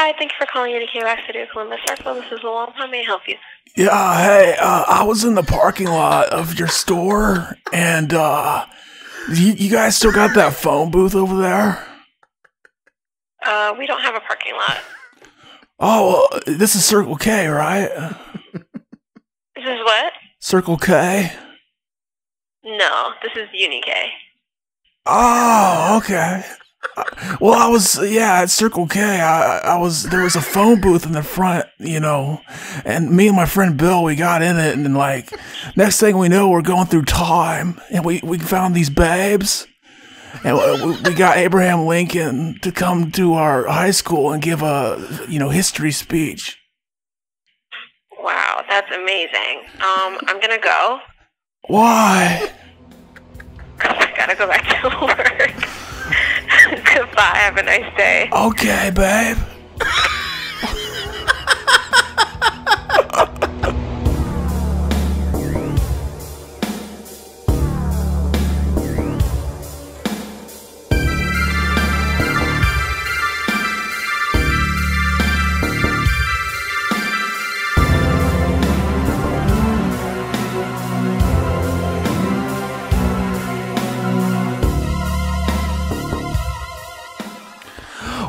Hi, thank you for calling in to MAZSTW Columbus Circle. This is Alon. How may I help you? Yeah, hey, I was in the parking lot of your store, and you guys still got that phone booth over there? We don't have a parking lot. Oh, this is Circle K, right? This is what? Circle K? No, this is UniK. Oh, okay. Well, I was, at Circle K, there was a phone booth in the front, you know, and me and my friend Bill, we got in it, and then, like, next thing we know, we're going through time, and we found these babes, and we got Abraham Lincoln to come to our high school and give a, history speech. Wow, that's amazing. I'm gonna go. Why? I gotta go back to work. Goodbye, have a nice day. Okay, babe.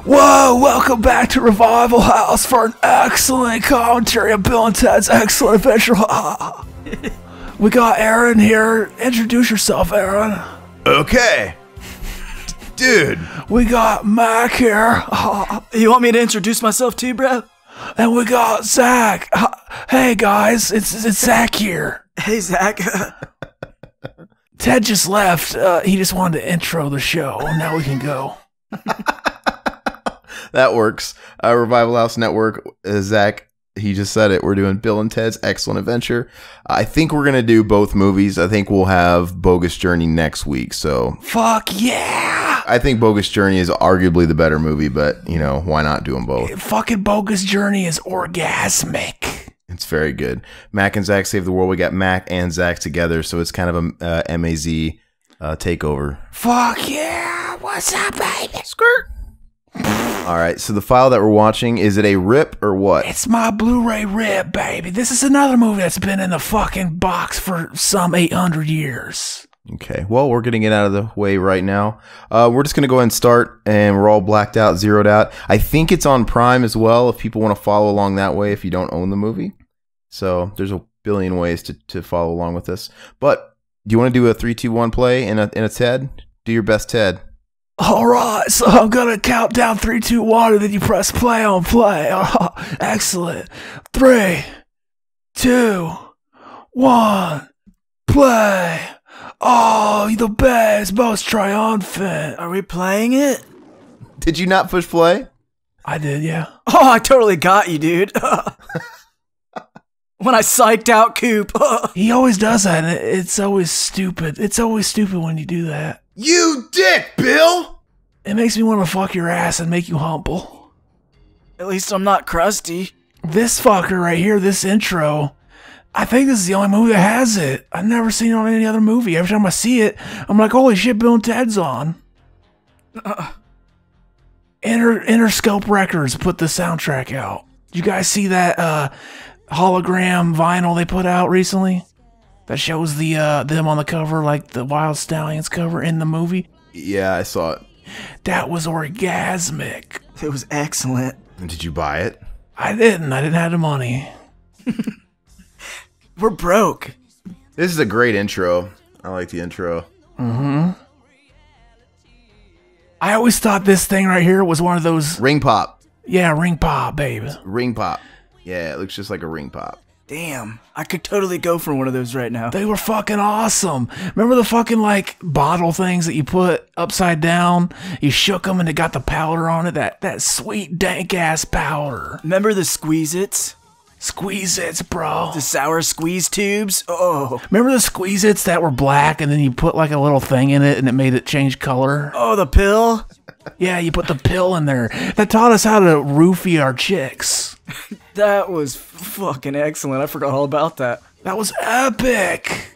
Whoa, welcome back to Revival House for an excellent commentary of Bill and Ted's Excellent Adventure. We got Aaron here. Introduce yourself, Aaron. Okay. Dude. We got Mac here. You want me to introduce myself too, bro? And we got Zach. Hey, guys, it's Zach here. Hey, Zach. Ted just left. He just wanted to intro the show. Now we can go. That works. Revival House Network, Zach, he just said it. We're doing Bill and Ted's Excellent Adventure. I think we're going to do both movies. I think we'll have Bogus Journey next week. So fuck yeah. I think Bogus Journey is arguably the better movie, but, why not do them both? Fucking Bogus Journey is orgasmic. It's very good. Mac and Zach Save the World. We got Mac and Zach together, so it's kind of a MAZ takeover. Fuck yeah. What's up, baby? Skirt. All right, so the file that we're watching, is it a rip or what? It's my Blu-ray rip, baby. This is another movie that's been in the fucking box for some 800 years. Okay, well, we're getting it out of the way right now. We're just going to go ahead and start, and we're all blacked out, zeroed out. I think it's on Prime as well if people want to follow along that way if you don't own the movie. So there's a billion ways to follow along with this. But do you want to do a 3, 2, 1 play in a Ted? Do your best, Ted. All right, so I'm going to count down 3, 2, 1, and then you press play on play. Oh, excellent. 3, 2, 1, play. Oh, the best, most triumphant. Are we playing it? Did you not push play? I did, yeah. Oh, I totally got you, dude. When I psyched out Coop. He always does that, and it's always stupid. It's always stupid when you do that. You dick, Bill! It makes me want to fuck your ass and make you humble. At least I'm not crusty. This fucker right here, this intro, I think this is the only movie that has it. I've never seen it on any other movie. Every time I see it, I'm like, holy shit, Bill and Ted's on. Interscope Records put the soundtrack out. Did you guys see that hologram vinyl they put out recently? That shows the them on the cover, like the Wild Stallions cover in the movie. Yeah, I saw it. That was orgasmic. It was excellent. And did you buy it? I didn't have the money. We're broke. This is a great intro. I like the intro. Mm-hmm. I always thought this thing right here was one of those... Ring pop. Yeah, ring pop, baby. Ring pop. Yeah, it looks just like a ring pop. Damn, I could totally go for one of those right now. They were fucking awesome. Remember the fucking, like, bottle things that you put upside down? You shook them and it got the powder on it. That sweet, dank-ass powder. Remember the Squeeze-Its? Squeeze-Its, bro. The sour squeeze tubes? Oh. Remember the Squeeze-Its that were black and then you put, like, a little thing in it and it made it change color? Oh, the pill? Yeah, you put the pill in there. That taught us how to roofie our chicks. That was fucking excellent. I forgot all about that. That was epic.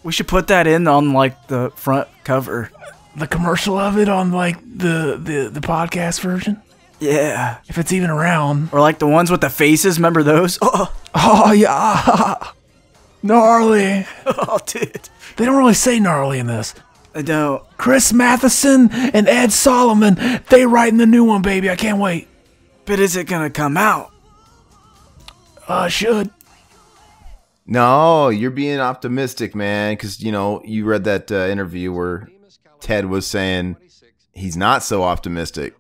We should put that in on, like, the front cover. the commercial of it on like the podcast version? Yeah. If it's even around. Or like the ones with the faces, remember those? Oh yeah. Gnarly. Oh, dude. They don't really say gnarly in this. I don't. Chris Matheson and Ed Solomon, they writing the new one, baby. I can't wait. But is it gonna come out? Should. No, you're being optimistic, man, because, you know, you read that interview where Ted was saying he's not so optimistic.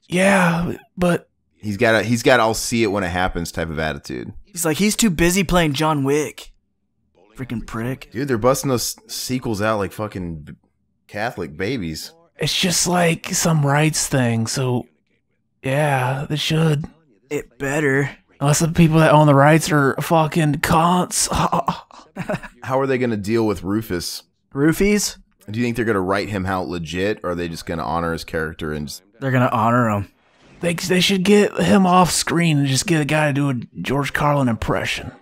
Yeah, but He's got I'll see it when it happens type of attitude. He's like, he's too busy playing John Wick. Freaking prick. Dude, they're busting those sequels out like fucking Catholic babies. it's just like some rights thing, so yeah, they should. It better. Unless the people that own the rights are fucking cunts. How are they going to deal with Rufus? Roofies? Do you think they're going to write him out legit, or are they just going to honor his character and just... They're gonna honor him. They should get him off screen and just get a guy to do a George Carlin impression.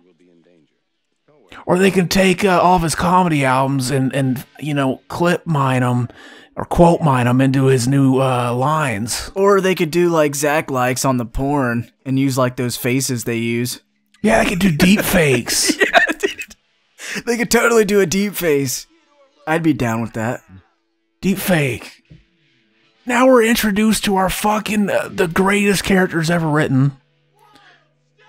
Or they can take all of his comedy albums and you know, clip mine them or quote mine them into his new lines. Or they could do like Zach likes on the porn and use like those faces they use. Yeah, they could do deep fakes. Yeah, dude. They could totally do a deep face. I'd be down with that. Deep fake. Now we're introduced to our fucking the greatest characters ever written.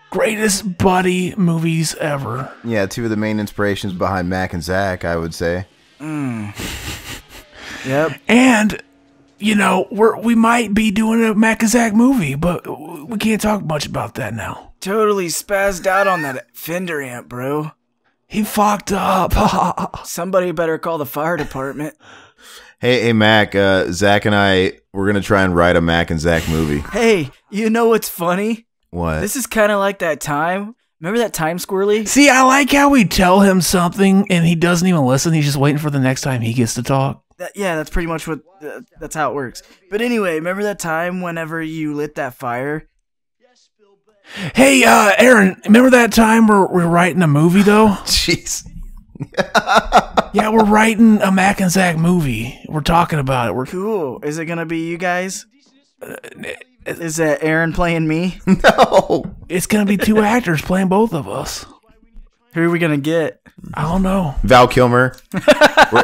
Greatest buddy movies ever. Yeah, two of the main inspirations behind Mac and Zach, I would say. Yep. And, you know, we might be doing a Mac and Zach movie, but we can't talk much about that now. Totally spazzed out on that Fender amp, bro. He fucked up. Somebody better call the fire department. Hey, Mac, Zach and I, we're going to try and write a Mac and Zach movie. Hey, you know what's funny? What? This is kind of like that time. Remember that time, Squirrely? See, I like how we tell him something and he doesn't even listen. He's just waiting for the next time he gets to talk. Yeah, that's pretty much what. That's how it works. But anyway, remember that time whenever you lit that fire? Hey, Aaron, remember that time we're writing a movie, though? Jeez. Yeah, we're writing a Mac and Zach movie. We're talking about it. We're Cool. Is it gonna be you guys? Is that Aaron playing me? No. It's gonna be two actors playing both of us. Who are we gonna get? I don't know. Val Kilmer.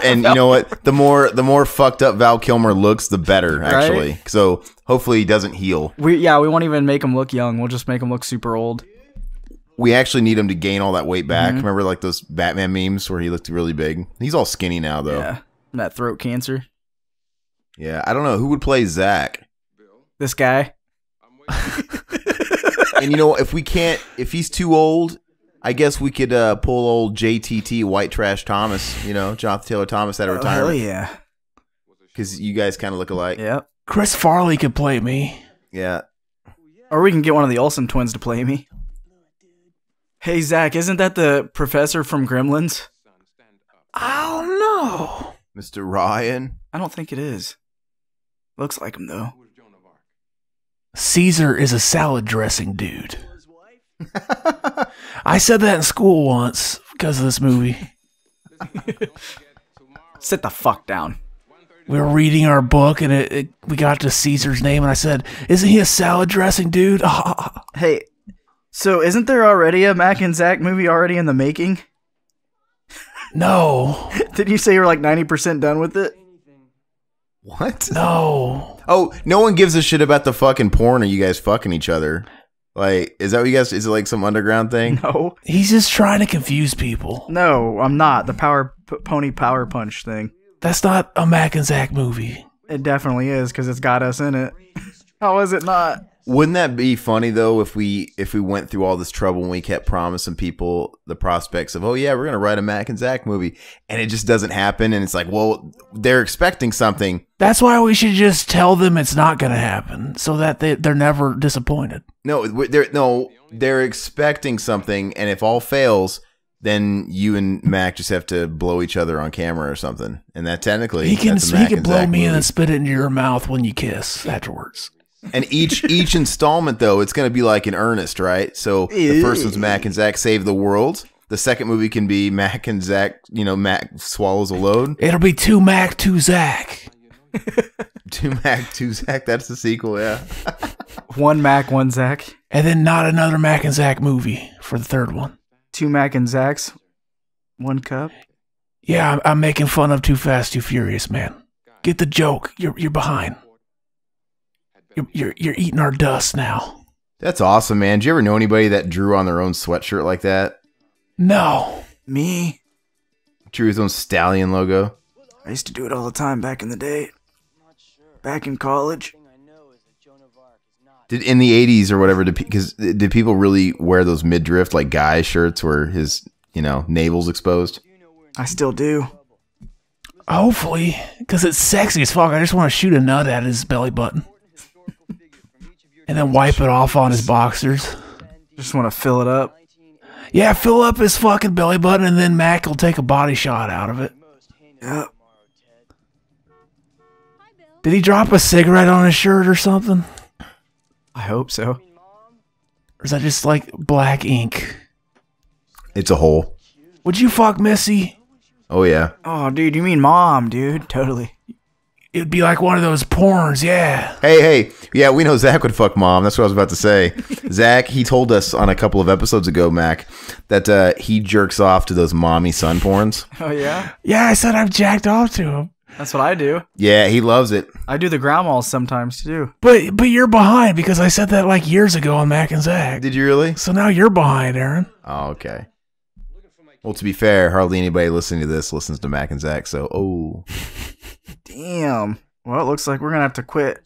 And you know what? The more fucked up Val Kilmer looks, the better, actually. Right? So hopefully he doesn't heal. We won't even make him look young. We'll just make him look super old. We actually need him to gain all that weight back. Mm-hmm. Remember like those Batman memes where he looked really big? He's all skinny now, though. Yeah, that throat cancer. Yeah, I don't know. Who would play Zach? This guy. And you know, if he's too old, I guess we could pull old JTT White Trash Thomas, you know, Jonathan Taylor Thomas out of Oh, hell retirement. yeah. Because you guys kind of look alike. Yep. Chris Farley could play me. Yeah. Or we can get one of the Olsen twins to play me. Hey, Zach, isn't that the professor from Gremlins? I don't know. Mr. Ryan. I don't think it is. Looks like him, though. Caesar is a salad dressing dude. I said that in school once because of this movie. Sit the fuck down. We were reading our book and we got to Caesar's name and I said, "Isn't he a salad dressing dude?" Hey, so isn't there already a Mac and Zach movie already in the making? No. Didn't you say you were like 90% done with it? What? No. Oh, no one gives a shit about the fucking porn or you guys fucking each other. Like, is that what you guys, is it like some underground thing? No. He's just trying to confuse people. No, I'm not. The pony power punch thing. That's not a Mac and Zach movie. It definitely is because it's got us in it. How is it not? Wouldn't that be funny though if we went through all this trouble and we kept promising people the prospects of, oh yeah, we're gonna write a Mac and Zach movie, and it just doesn't happen, and it's like, well, they're expecting something. That's why we should just tell them it's not going to happen so that they're never disappointed. No, they're expecting something, and if all fails, then you and Mac just have to blow each other on camera or something, and that technically He can that's a Mac and blow Zach me in movie. and spit it into your mouth when you kiss afterwards. And each installment though, it's going to be like in earnest, right? So the first one's Mac and Zach save the world. The second movie can be Mac and Zach, you know, Mac swallows a load. It'll be two Mac, two Zach. Two Mac, two Zach. That's the sequel, yeah. One Mac, one Zach. And then not another Mac and Zach movie for the third one. Two Mac and Zach's. One cup. Yeah, I'm making fun of Too Fast, Too Furious, man. Get the joke. You're behind. You're eating our dust now. That's awesome, man. Did you ever know anybody that drew on their own sweatshirt like that? No. Me? Drew his own stallion logo. I used to do it all the time back in the day. Back in college. Did in the 80s or whatever, did people really wear those midriff like guy shirts where his, navel's exposed? I still do. Hopefully, because it's sexy as fuck. I just want to shoot a nut at his belly button. And then wipe it off on his boxers. Just want to fill it up. Yeah, fill up his fucking belly button and then Mac will take a body shot out of it. Yep. Did he drop a cigarette on his shirt or something? I hope so. Or is that just like black ink? It's a hole. Would you fuck Missy? Oh, yeah. Oh, dude, you mean mom, dude. Totally. It'd be like one of those porns, yeah. Hey. Yeah, we know Zach would fuck mom. That's what I was about to say. Zach, he told us on a couple of episodes ago, Mac, that he jerks off to those mommy son porns. Oh, yeah? Yeah, I said I've jacked off to him. That's what I do. Yeah, he loves it. I do the ground balls sometimes, too. But you're behind because I said that like years ago on Mac and Zach. Did you really? So now you're behind, Aaron. Oh, okay. Well, to be fair, hardly anybody listening to this listens to Mac and Zach, so, Damn. Well, it looks like we're going to have to quit.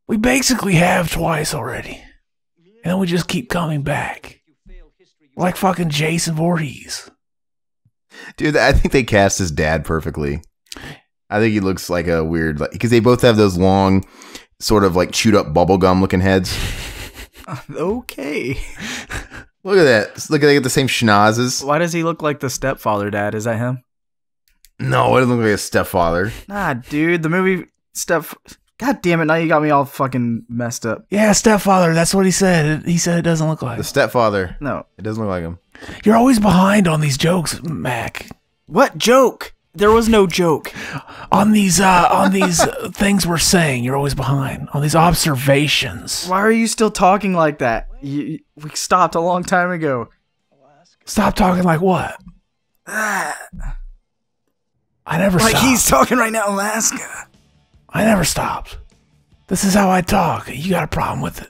We basically have twice already. And then we just keep coming back. Like fucking Jason Voorhees. Dude, I think they cast his dad perfectly. I think he looks like a weird, because they both have those long, sort of like chewed up bubblegum looking heads. Okay. Look at that. Look, they get the same schnozzes. Why does he look like the stepfather dad? Is that him? No, it doesn't look like a stepfather. Nah, dude. The movie God damn it. Now you got me all fucking messed up. Yeah, stepfather. That's what he said. He said it doesn't look like The him. stepfather. No. It doesn't look like him. You're always behind on these jokes, Mac. What joke? There was no joke. On these things we're saying, you're always behind. On these observations. Why are you still talking like that? We stopped a long time ago. Stop talking like what? I never Like stopped. he's talking right now, Alaska. I never stopped. This is how I talk. You got a problem with it.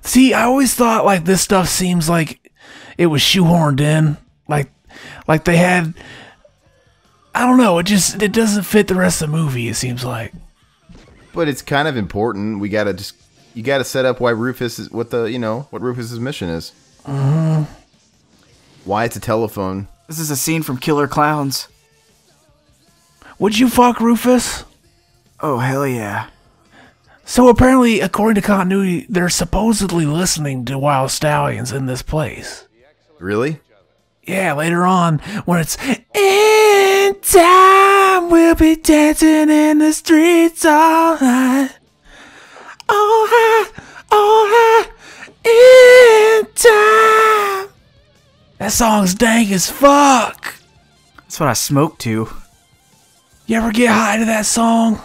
See, I always thought like this stuff seems like it was shoehorned in. Like they had, I don't know, it doesn't fit the rest of the movie, it seems like. But it's kind of important. You gotta set up why Rufus is, what Rufus's mission is. Why it's a telephone. This is a scene from Killer Clowns. Would you fuck Rufus? Oh, hell yeah. So apparently, according to continuity, they're supposedly listening to Wild Stallions in this place. Really? Yeah, later on, when it's in time, we'll be dancing in the streets all night. All night, in time. That song's dank as fuck. That's what I smoke to. You ever get high to that song?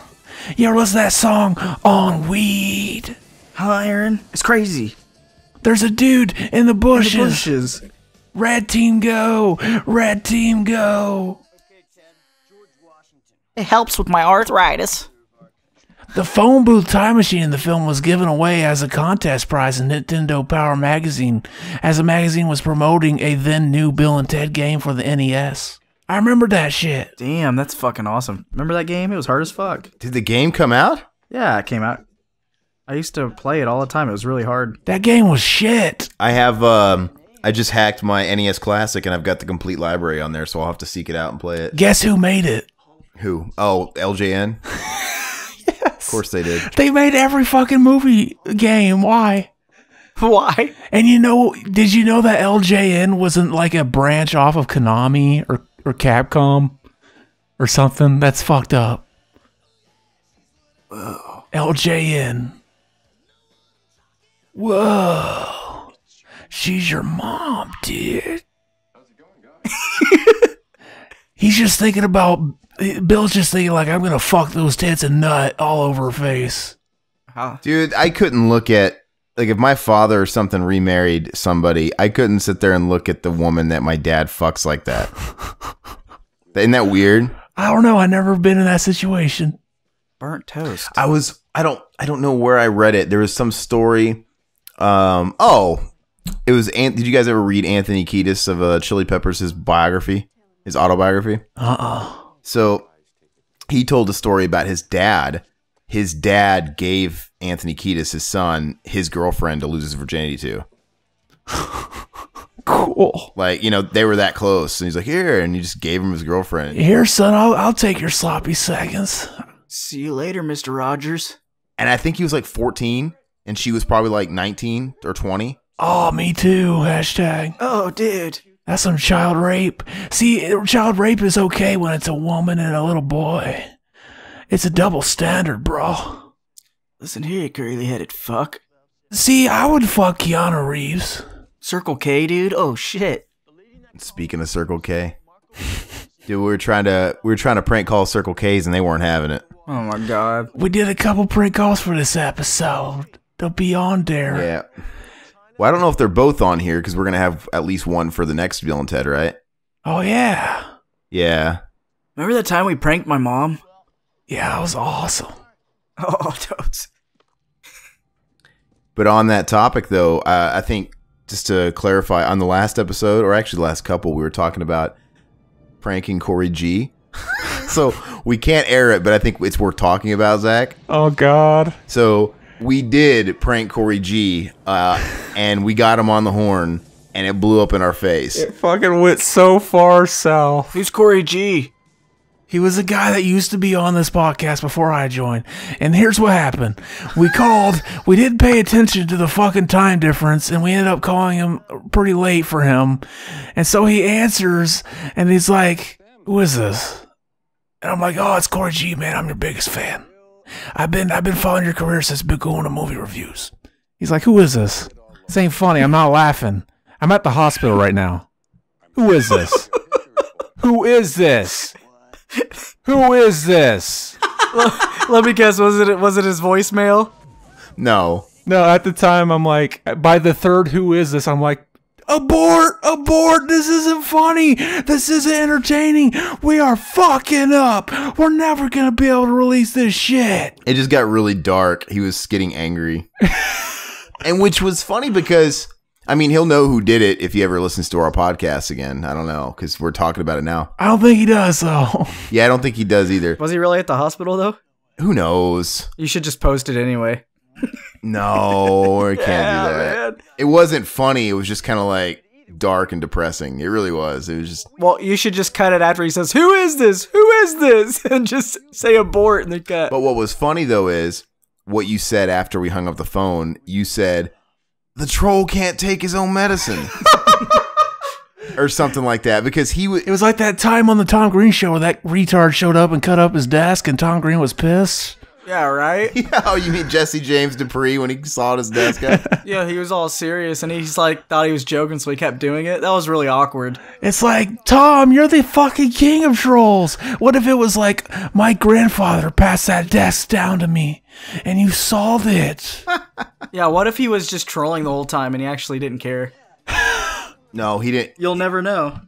You ever listen to that song on weed? Huh, Aaron? It's crazy. There's a dude in the bushes. Bushes. Red team go! Red team go! It helps with my arthritis. The phone booth time machine in the film was given away as a contest prize in Nintendo Power Magazine, as the magazine was promoting a then new Bill and Ted game for the NES. I remember that shit. Damn, that's fucking awesome. Remember that game? It was hard as fuck. Did the game come out? Yeah, it came out. I used to play it all the time. It was really hard. That game was shit. I have, I just hacked my NES Classic and I've got the complete library on there, so I'll have to seek it out and play it. Guess who made it? Who? Oh, LJN? Yes. Of course they did. They made every fucking movie game. Why? Why? And did you know that LJN wasn't like a branch off of Konami or Capcom or something? That's fucked up. Whoa. LJN. Whoa. She's your mom, dude. He's just thinking about Bill's just thinking like, I'm gonna fuck those tits and nut all over her face. How? Dude, I couldn't look at, like, if my father or something remarried somebody, I couldn't sit there and look at the woman that my dad fucks like that. Isn't that weird? I don't know. I never been in that situation. Burnt toast. I don't know where I read it. There was some story. It was. Did you guys ever read Anthony Kiedis of Chili Peppers, his biography, his autobiography? So he told a story about his dad. His dad gave Anthony Kiedis, his son, his girlfriend to lose his virginity to. Cool. Like, you know, they were that close, and he's like, here, and he just gave him his girlfriend. Here, son, I'll take your sloppy seconds. See you later, Mr. Rogers. And I think he was like 14, and she was probably like 19 or 20. Oh, me too. Hashtag. Oh, dude. That's some child rape. See, child rape is okay when it's a woman and a little boy. It's a double standard, bro. Listen here, you curly-headed fuck. See, I would fuck Keanu Reeves. Circle K, dude? Oh, shit. Speaking of Circle K, dude, we were trying to prank call Circle K's, and they weren't having it. Oh, my God. We did a couple prank calls for this episode. They'll be on there. Yeah. Well, I don't know if they're both on here, because we're going to have at least one for the next Bill and Ted, right? Oh, yeah. Yeah. Remember that time we pranked my mom? Yeah, that was awesome. Oh, totes. But on that topic, though, I think, just to clarify, on the last episode, or actually the last couple, we were talking about pranking Corey G. So we can't air it, but I think it's worth talking about, Zach. Oh, God. So we did prank Corey G, and we got him on the horn, and it blew up in our face. It fucking went so far south. Who's Corey G? He was a guy that used to be on this podcast before I joined. And here's what happened. We called, we didn't pay attention to the fucking time difference, and we ended up calling him pretty late for him. And so he answers, and he's like, who is this? And I'm like, oh, it's Corey G, man. I'm your biggest fan. I've been following your career since been going to movie reviews. He's like, who is this? This ain't funny. I'm not laughing. I'm at the hospital right now. Who is this? Who is this? Who is this? Let me guess, was it his voicemail? No. No, at the time, I'm like, by the third who is this, I'm like, abort, this isn't funny, this isn't entertaining, we are fucking up, we're never gonna be able to release this shit. It just got really dark. He was getting angry. And which was funny because, I mean, he'll know who did it if he ever listens to our podcast again. I don't know, because we're talking about it now. I don't think he does, though. Yeah, I don't think he does either. Was he really at the hospital, though? Who knows? You should just post it anyway. No, I can't do that. Man. It wasn't funny. It was just kind of like dark and depressing. It really was. It was just... Well, you should just cut it after he says, who is this? Who is this? And just say abort and then cut. But what was funny, though, is what you said after we hung up the phone. You said, the troll can't take his own medicine. Or something like that, because he was... It was like that time on the Tom Green show where that retard showed up and cut up his desk and Tom Green was pissed. Yeah, right? Yeah, oh, you mean Jesse James Dupree when he sawed his desk up? Yeah, he was all serious and he's like, thought he was joking, so he kept doing it. That was really awkward. It's like, Tom, you're the fucking king of trolls. What if it was like, my grandfather passed that desk down to me and you solved it? Yeah, what if he was just trolling the whole time and he actually didn't care? No, he didn't. You'll never know.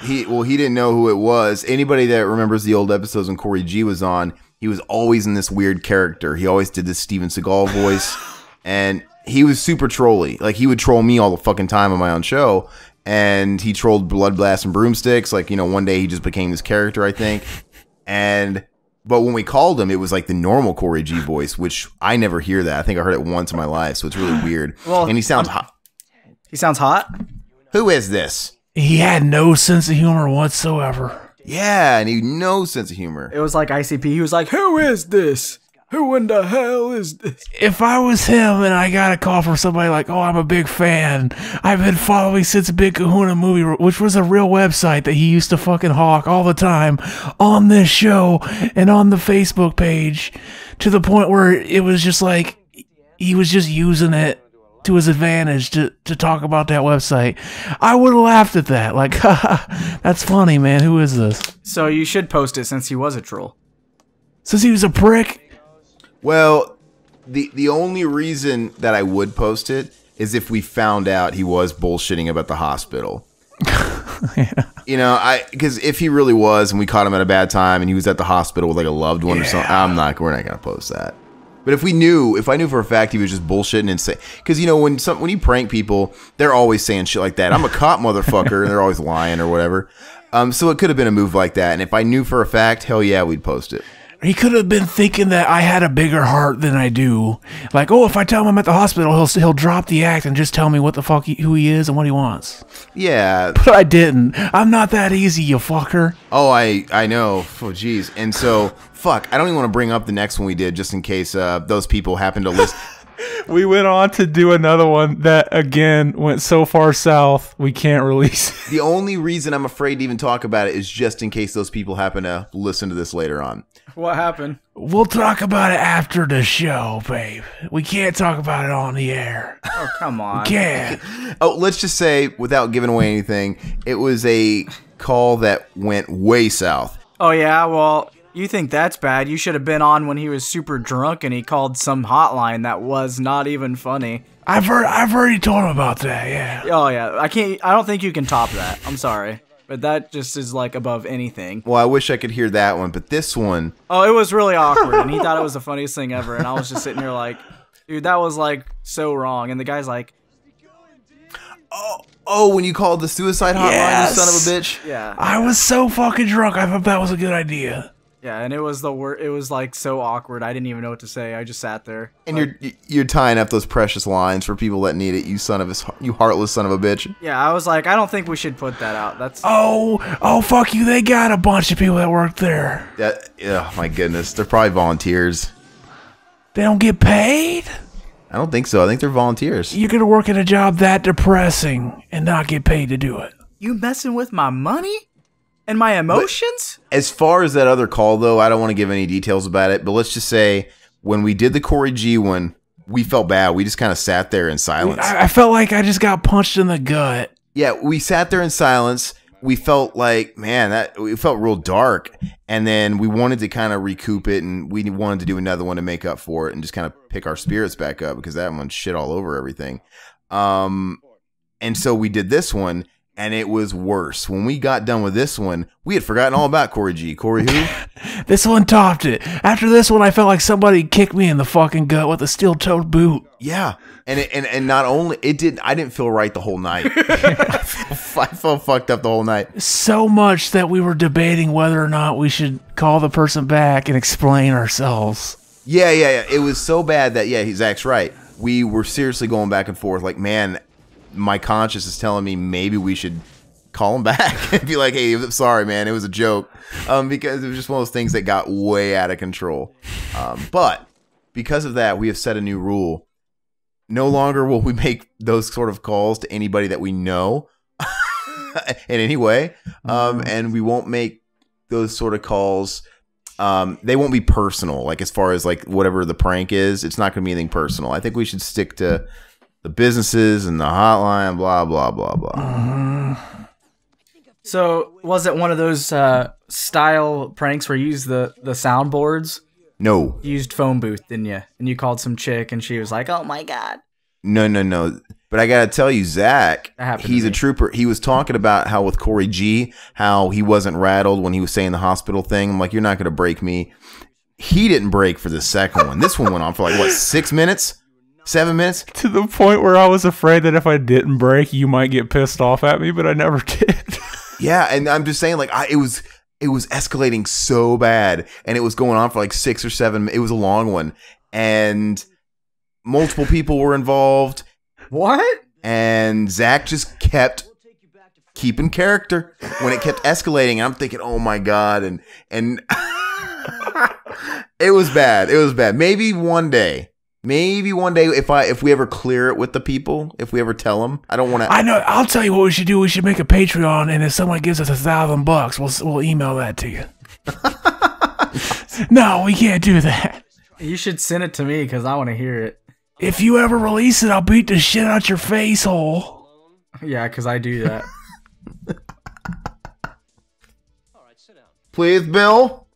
He didn't know who it was. Anybody that remembers the old episodes when Corey G was on, he was always in this weird character. He always did this Steven Seagal voice, and he was super trolly. Like, he would troll me all the fucking time on my own show, and he trolled Blood Blast and Broomsticks. Like, you know, one day he just became this character, I think. But when we called him, it was like the normal Corey G voice, which I never hear that. I think I heard it once in my life, so it's really weird. Well, and he sounds hot. He sounds hot? Who is this? He had no sense of humor whatsoever. Yeah, and he had no sense of humor. It was like ICP. He was like, who is this? Who in the hell is this? If I was him and I got a call from somebody like, oh, I'm a big fan. I've been following since Big Kahuna Movie, which was a real website that he used to fucking hawk all the time on this show and on the Facebook page, to the point where it was just like, he was just using it to his advantage to talk about that website, I would have laughed at that. Like, haha, that's funny, man. Who is this? So you should post it since he was a troll. Since he was a prick? Well, the only reason that I would post it is if we found out he was bullshitting about the hospital. Yeah. You know, because if he really was and we caught him at a bad time and he was at the hospital with like a loved one or something, we're not gonna post that. But if I knew for a fact he was just bullshitting and say, because you know when you prank people, they're always saying shit like that. I'm a cop, motherfucker, and they're always lying or whatever. So it could have been a move like that. And if I knew for a fact, hell yeah, we'd post it. He could have been thinking that I had a bigger heart than I do. Like, oh, if I tell him I'm at the hospital, he'll drop the act and just tell me what the fuck who he is and what he wants. Yeah. But I didn't. I'm not that easy, you fucker. Oh, I know. Oh, jeez. And so, fuck, I don't even want to bring up the next one we did just in case those people happen to listen. We went on to do another one that, again, went so far south, we can't release it. The only reason I'm afraid to even talk about it is just in case those people happen to listen to this later on. What happened? We'll talk about it after the show, babe. We can't talk about it on the air. Oh, come on. We can't. Oh, let's just say, without giving away anything, it was a call that went way south. Oh, yeah? Well, you think that's bad. You should have been on when he was super drunk and he called some hotline that was not even funny. I've already told him about that, yeah. Oh, yeah. I don't think you can top that. I'm sorry. But that just is, like, above anything. Well, I wish I could hear that one, but this one... Oh, it was really awkward, and he thought it was the funniest thing ever, and I was just sitting here like, dude, that was, like, so wrong. And the guy's like... Oh, when you called the suicide hotline, Yes. you son of a bitch? Yeah. I was so fucking drunk, I thought that was a good idea. Yeah, and it was it was, like, so awkward. I didn't even know what to say. I just sat there. And you're tying up those precious lines for people that need it, you heartless son of a bitch. Yeah, I was like, I don't think we should put that out. That's... Oh, fuck you, they got a bunch of people that work there. Oh, my goodness. They're probably volunteers. They don't get paid? I don't think so. I think they're volunteers. You're gonna work at a job that depressing and not get paid to do it. You messing with my money? And my emotions? As far as that other call, though, I don't want to give any details about it, but let's just say when we did the Corey G one, we felt bad. We just kind of sat there in silence. I felt like I just got punched in the gut. Yeah, we sat there in silence. We felt like, man, it felt real dark. And then we wanted to kind of recoup it, and we wanted to do another one to make up for it and just kind of pick our spirits back up because that one shit all over everything. And so we did this one. And it was worse. When we got done with this one, we had forgotten all about Corey G. Corey who? This one topped it. After this one, I felt like somebody kicked me in the fucking gut with a steel-toed boot. Yeah. And not only, I didn't feel right the whole night. I felt fucked up the whole night. So much that we were debating whether or not we should call the person back and explain ourselves. Yeah. It was so bad that, yeah, Zach's right. We were seriously going back and forth like, man, my conscience is telling me maybe we should call him back and be like, hey, I'm sorry, man, it was a joke. Because it was just one of those things that got way out of control. But because of that, we have set a new rule. No longer will we make those sort of calls to anybody that we know in any way. And we won't make those sort of calls. They won't be personal. Like as far as like whatever the prank is, it's not going to be anything personal. I think we should stick to the businesses and the hotline, blah, blah, blah, blah. So, was it one of those style pranks where you used the soundboards? No. You used phone booth, didn't you? And you called some chick and she was like, oh my God. No. But I got to tell you, Zach, he's a trooper. He was talking about how with Corey G, how he wasn't rattled when he was saying the hospital thing. I'm like, you're not going to break me. He didn't break for the second one. This one went on for like, what, 6 minutes? 7 minutes? To the point where I was afraid that if I didn't break, you might get pissed off at me, but I never did. Yeah, and I'm just saying, like, it was escalating so bad, and it was going on for like 6 or 7. It was a long one, and multiple people were involved. What? And Zach just kept keeping character when it kept escalating. And I'm thinking, oh my God, and it was bad. It was bad. Maybe one day if we ever clear it with the people, if we ever tell them, I don't want to. I know. I'll tell you what we should do. We should make a Patreon, and if someone gives us $1,000, we'll email that to you. No, we can't do that. You should send it to me because I want to hear it. If you ever release it, I'll beat the shit out your face hole. Yeah, because I do that. Please, Bill.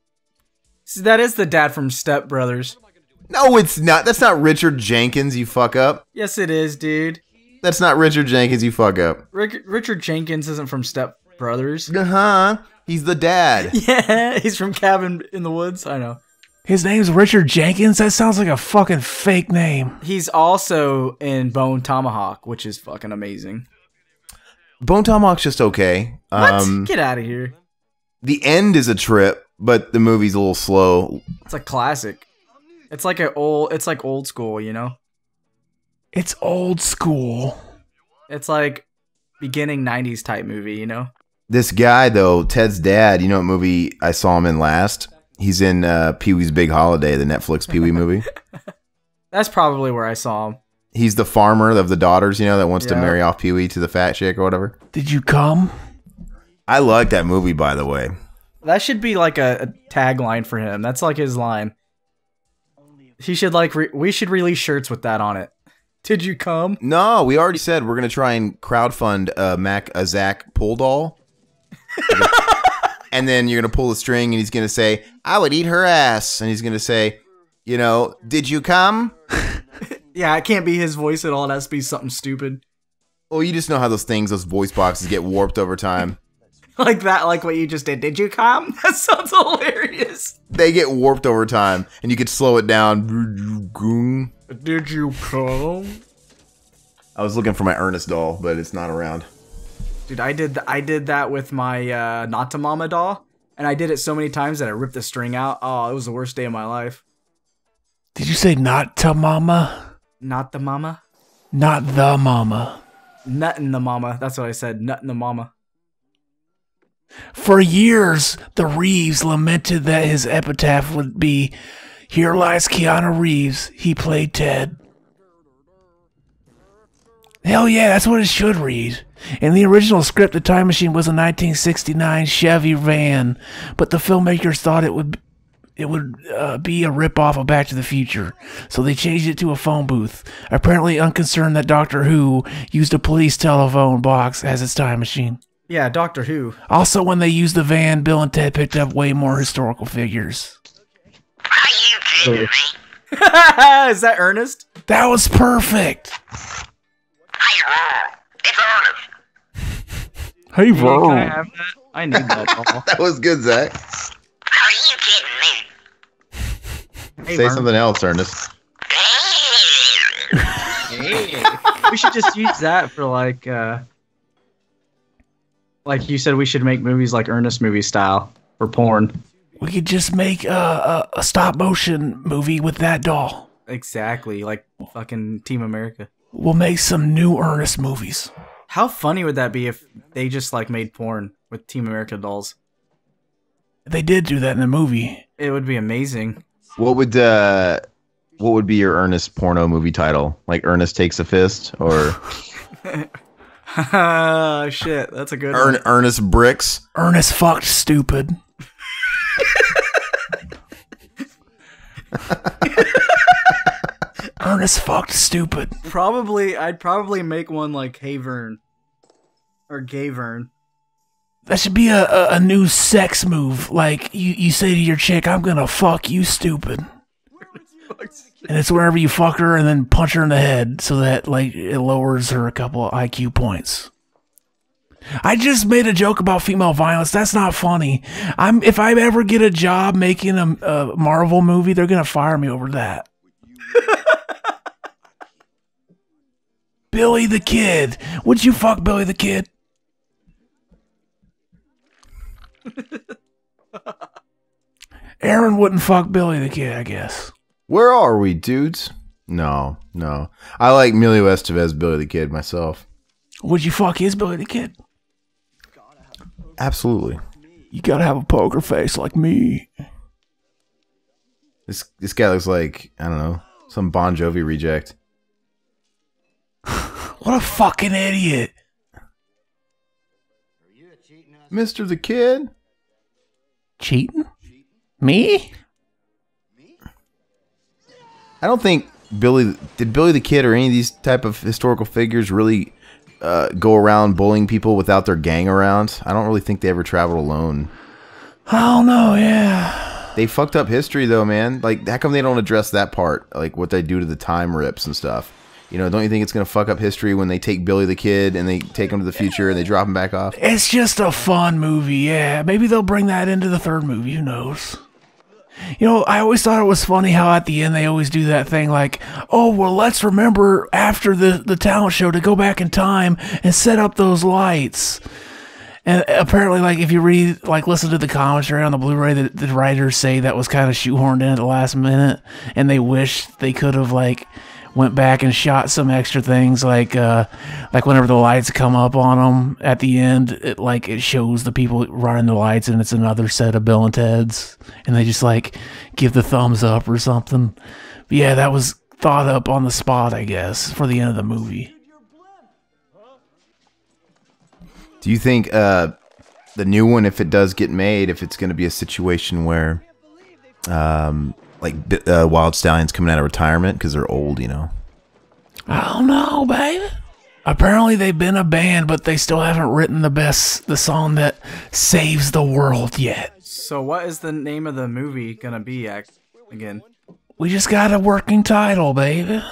See, that is the dad from Step Brothers. No, it's not. That's not Richard Jenkins, you fuck up. Yes, it is, dude. That's not Richard Jenkins, you fuck up. Richard Jenkins isn't from Step Brothers. Uh-huh. He's the dad. Yeah, he's from Cabin in the Woods. I know. His name's Richard Jenkins? That sounds like a fucking fake name. He's also in Bone Tomahawk, which is fucking amazing. Bone Tomahawk's just okay. What? Get out of here. The end is a trip, but the movie's a little slow. It's a classic. It's like old school, you know? It's old school. It's like beginning 90s type movie, you know? This guy, though, Ted's dad, you know what movie I saw him in last? He's in Pee-wee's Big Holiday, the Netflix Pee-wee movie. That's probably where I saw him. He's the farmer of the daughters, you know, that wants to marry off Pee-wee to the fat chick or whatever. Did you come? I like that movie, by the way. That should be like a tagline for him. That's like his line. He should we should release shirts with that on it. Did you come? No, we already said we're going to try and crowdfund a Zach pull doll. And then you're going to pull the string and he's going to say, I would eat her ass. And he's going to say, you know, did you come? Yeah, it can't be his voice at all. It has to be something stupid. Well, you just know how those voice boxes get warped over time. Like that, like what you just did. Did you come? That sounds hilarious. They get warped over time and you could slow it down. Did you come? I was looking for my Ernest doll, but it's not around. Dude, I did that with my Not to Mama doll, and I did it so many times that I ripped the string out. Oh, it was the worst day of my life. Did you say not to mama? Not the mama? Not the mama. Nut in the mama. That's what I said. Nut in the mama. For years, the Reeves lamented that his epitaph would be, "Here lies Keanu Reeves. He played Ted." Hell yeah, that's what it should read. In the original script, the time machine was a 1969 Chevy van, but the filmmakers thought it would be a ripoff of Back to the Future, so they changed it to a phone booth, apparently unconcerned that Doctor Who used a police telephone box as its time machine. Yeah, Doctor Who. Also, when they used the van, Bill and Ted picked up way more historical figures. Are you kidding me? Is that Ernest? That was perfect! Hey, Ron, it's Ernest. Hey, Hey, can I have that? I need that doll. That was good, Zach. Are you kidding me? Hey, Say Vern. something else, Ernest. Hey. We should just use that for like you said, we should make movies like Ernest movie style for porn. We could just make a stop-motion movie with that doll. Exactly, like fucking Team America. We'll make some new Ernest movies. How funny would that be if they just like made porn with Team America dolls? They did do that in the movie. It would be amazing. What would be your Ernest porno movie title? Like Ernest Takes a Fist or Shit, that's a good one. Ernest Bricks? Ernest fucked stupid. Ernest fucked stupid. I'd probably make one like Hey Vern. Or Gay Vern. That should be a new sex move. Like, you say to your chick, I'm gonna fuck you stupid. And it's wherever you fuck her and then punch her in the head so that, like, it lowers her a couple of IQ points. I just made a joke about female violence. That's not funny. If I ever get a job making a Marvel movie, they're gonna fire me over that. Billy the Kid. Would you fuck Billy the Kid? Aaron wouldn't fuck Billy the Kid, I guess. Where are we, dudes? No. I like Emilio Estevez, Billy the Kid myself. Would you fuck his Billy the Kid? Absolutely. You gotta have a poker face like me. This guy looks like, I don't know, some Bon Jovi reject. What a fucking idiot. Mr. the Kid? Cheating? Me? I don't think did Billy the Kid or any of these type of historical figures really go around bullying people without their gang around? I don't really think they ever traveled alone. I don't know, yeah. They fucked up history though, man. Like, how come they don't address that part? Like what they do to the time rips and stuff. You know, don't you think it's gonna fuck up history when they take Billy the Kid and they take him to the future and they drop him back off? It's just a fun movie, yeah. Maybe they'll bring that into the third movie, who knows? You know, I always thought it was funny how at the end they always do that thing like, oh, well, let's remember after the talent show to go back in time and set up those lights. And apparently, like, if you read, like, listen to the commentary on the Blu-ray, the writers say that was kind of shoehorned in at the last minute, and they wish they could have, like, went back and shot some extra things, like whenever the lights come up on them at the end, it shows the people running the lights, and it's another set of Bill and Ted's, and they just, like, give the thumbs up or something. But yeah, that was thought up on the spot, I guess, for the end of the movie. Do you think the new one, if it does get made, if it's going to be a situation where, Wild Stallions coming out of retirement because they're old, you know? I don't know, baby. Apparently they've been a band, but they still haven't written the song that saves the world yet. So what is the name of the movie gonna be again? We just got a working title, baby.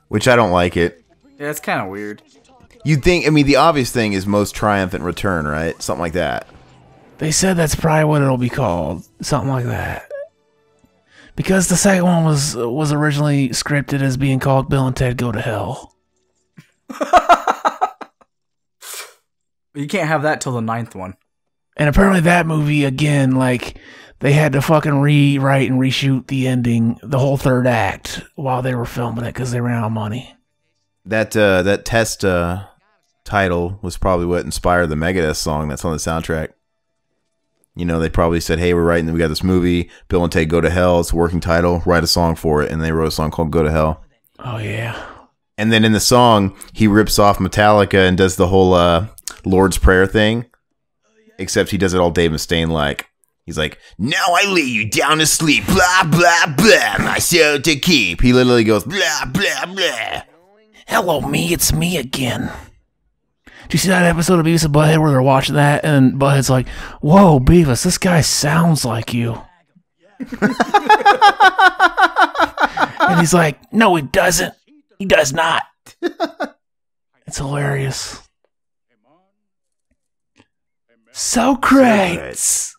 Which I don't like it. Yeah, it's kind of weird. You'd think, I mean, the obvious thing is Most Triumphant Return, right? Something like that. They said that's probably what it'll be called. Something like that. Because the second one was originally scripted as being called Bill and Ted Go to Hell. You can't have that till the 9th one. And apparently that movie, again, like, they had to fucking rewrite and reshoot the ending, the whole third act, while they were filming it because they ran out of money. That test title was probably what inspired the Megadeth song that's on the soundtrack. You know, they probably said, hey, we got this movie, Bill and Ted Go to Hell, it's a working title, write a song for it, and they wrote a song called Go to Hell. Oh, yeah. And then in the song, he rips off Metallica and does the whole Lord's Prayer thing, except he does it all Dave Mustaine-like. He's like, now I lay you down to sleep, blah, blah, blah, my soul to keep. He literally goes, blah, blah, blah. Hello, me, it's me again. Did you see that episode of Beavis and Butthead where they're watching that and Butthead's like, whoa, Beavis, this guy sounds like you. And he's like, no, he doesn't. He does not. It's hilarious. So great.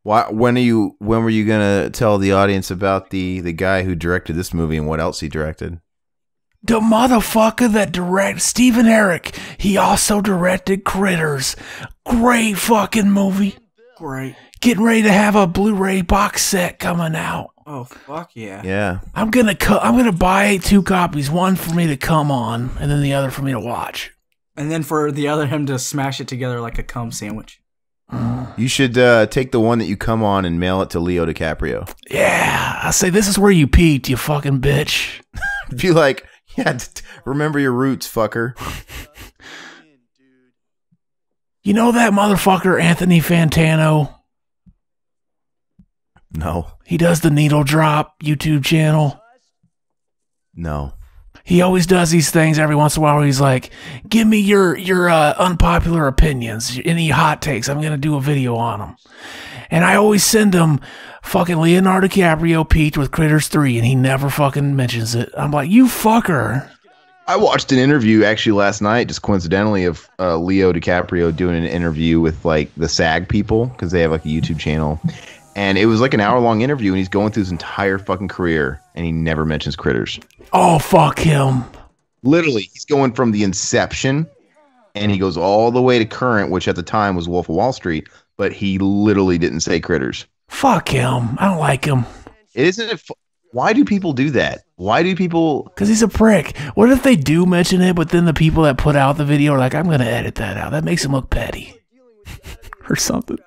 When were you gonna tell the audience about the guy who directed this movie and what else he directed? The motherfucker that directed Stephen Herrick. He also directed Critters. Great fucking movie. Great. Getting ready to have a Blu-ray box set coming out. Oh, fuck yeah. Yeah. I'm gonna buy 2 copies, one for me to come on, and then the other for me to watch. And then for the other him to smash it together like a cum sandwich. You should take the one that you come on and mail it to Leo DiCaprio. Yeah, I say this is where you peaked, you fucking bitch. Be like, yeah, remember your roots, fucker. You know that motherfucker Anthony Fantano? No. He does the Needle Drop YouTube channel. No. He always does these things every once in a while where he's like, give me your unpopular opinions, any hot takes. I'm going to do a video on them. And I always send him fucking Leonardo DiCaprio peaked with Critters 3, and he never fucking mentions it. I'm like, you fucker. I watched an interview actually last night, just coincidentally, of Leo DiCaprio doing an interview with like the SAG people because they have like a YouTube channel. And it was like an hour-long interview, and he's going through his entire fucking career, and he never mentions Critters. Oh, fuck him. Literally, he's going from the inception, and he goes all the way to current, which at the time was Wolf of Wall Street, but he literally didn't say Critters. Fuck him. I don't like him. Why do people do that? Why do people... Because he's a prick. What if they do mention it, but then the people that put out the video are like, I'm going to edit that out. That makes him look petty. Or something.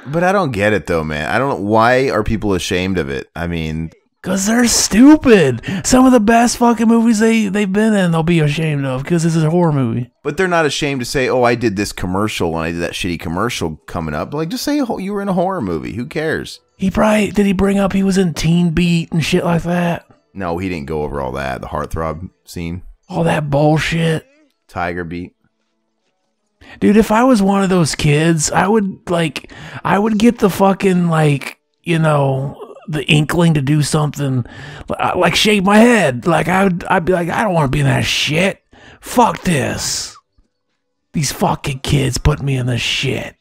But I don't get it, though, man. I don't know. Why are people ashamed of it? I mean... Because they're stupid. Some of the best fucking movies they've been in, they'll be ashamed of because this is a horror movie. But they're not ashamed to say, oh, I did this commercial and I did that shitty commercial coming up. Like, just say you were in a horror movie. Who cares? Did he bring up he was in Teen Beat and shit like that? No, he didn't go over all that. The heartthrob scene. All that bullshit. Tiger Beat. Dude, if I was one of those kids, I would get the fucking, like, you know, the inkling to do something, like shake my head. Like, I'd be like, I don't want to be in that shit. Fuck this. These fucking kids put me in this shit.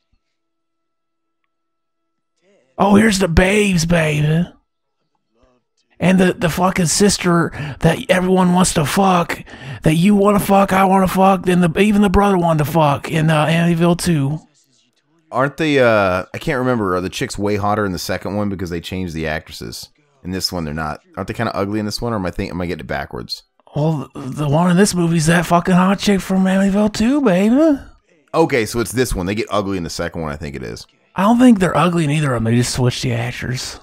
Oh, here's the babes, baby. And the fucking sister that everyone wants to fuck, that you want to fuck, I want to fuck, and even the brother wanted to fuck in Amityville 2. Aren't they, I can't remember, are the chicks way hotter in the second one because they changed the actresses? In this one, they're not. Aren't they kind of ugly in this one, or am I getting it backwards? Well, the one in this movie is that fucking hot chick from Amityville 2, baby. Okay, so it's this one. They get ugly in the second one, I think it is. I don't think they're ugly in either of them. They just switched the actors.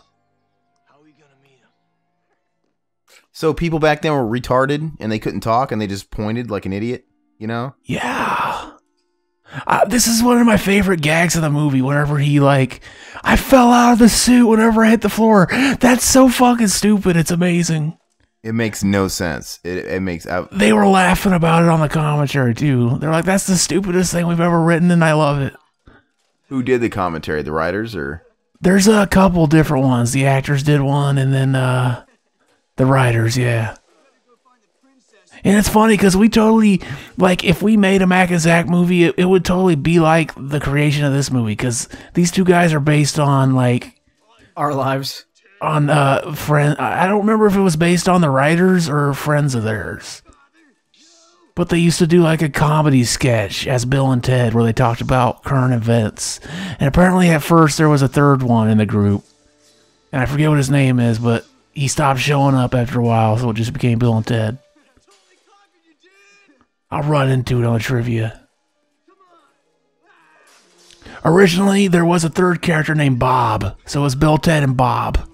So people back then were retarded and they couldn't talk and they just pointed like an idiot, you know? Yeah. This is one of my favorite gags of the movie. Whenever he I fell out of the suit whenever I hit the floor. That's so fucking stupid. It's amazing. It makes no sense. It makes... They were laughing about it on the commentary too. They're like, that's the stupidest thing we've ever written and I love it. Who did the commentary? The writers or... There's a couple different ones. The actors did one and then the writers, yeah. And it's funny because we totally, if we made a Mac and Zach movie, it would totally be like the creation of this movie because these two guys are based on, our lives. On, friend. I don't remember if it was based on the writers or friends of theirs. But they used to do, a comedy sketch as Bill and Ted where they talked about current events. And apparently at first there was a third one in the group. And I forget what his name is, but he stopped showing up after a while, so it just became Bill and Ted. I'll run into it on the trivia. Originally, there was a third character named Bob, so it was Bill, Ted, and Bob.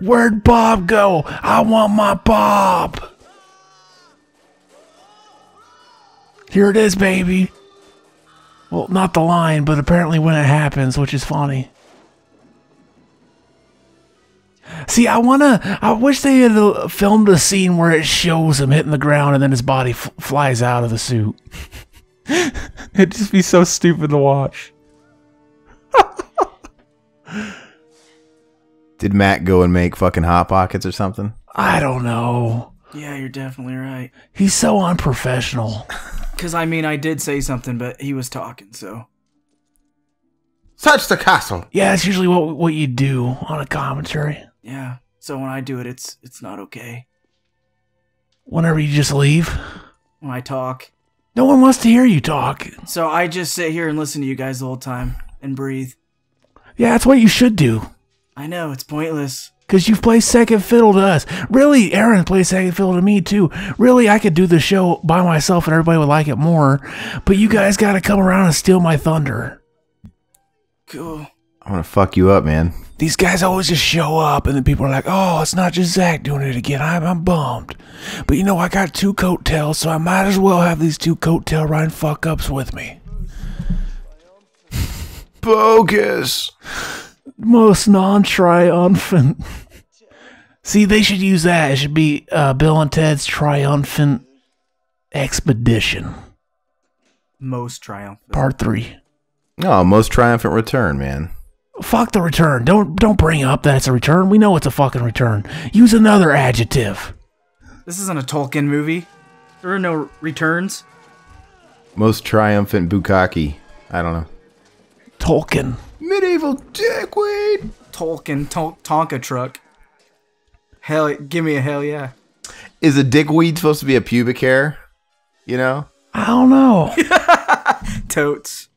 Where'd Bob go? I want my Bob. Here it is, baby. Well, not the line, but apparently when it happens, which is funny. See, I wish they had filmed a scene where it shows him hitting the ground and then his body flies out of the suit. It'd just be so stupid to watch. Did Matt go and make fucking Hot Pockets or something? I don't know. Yeah, you're definitely right. He's so unprofessional. Because, I did say something, but he was talking, so... Search the castle! Yeah, that's usually what you do on a commentary. Yeah, so when I do it, it's not okay. Whenever you just leave? When I talk. No one wants to hear you talk. So I just sit here and listen to you guys the whole time and breathe. Yeah, that's what you should do. I know, it's pointless. Because you've played second fiddle to us. Really, Aaron plays second fiddle to me too. Really, I could do the show by myself and everybody would like it more. But you guys got to come around and steal my thunder. Cool. I'm gonna fuck you up, man. These guys always just show up and then people are like, oh, it's not just Zach doing it again. I'm bummed. But I got 2 coattails, so I might as well have these 2 coattail riding fuck-ups with me. Bogus. Most non-triumphant. See, they should use that. It should be Bill and Ted's Triumphant Expedition. Most triumphant. Part 3. Oh, most triumphant return, man. Fuck the return. Don't bring up that it's a return. We know it's a fucking return. Use another adjective. This isn't a Tolkien movie. There are no returns. Most triumphant bukkake. I don't know. Tolkien. Medieval dickweed. Tolkien Tonka truck. Hell, give me a hell yeah. Is a dickweed supposed to be a pubic hair? You know? I don't know. Totes.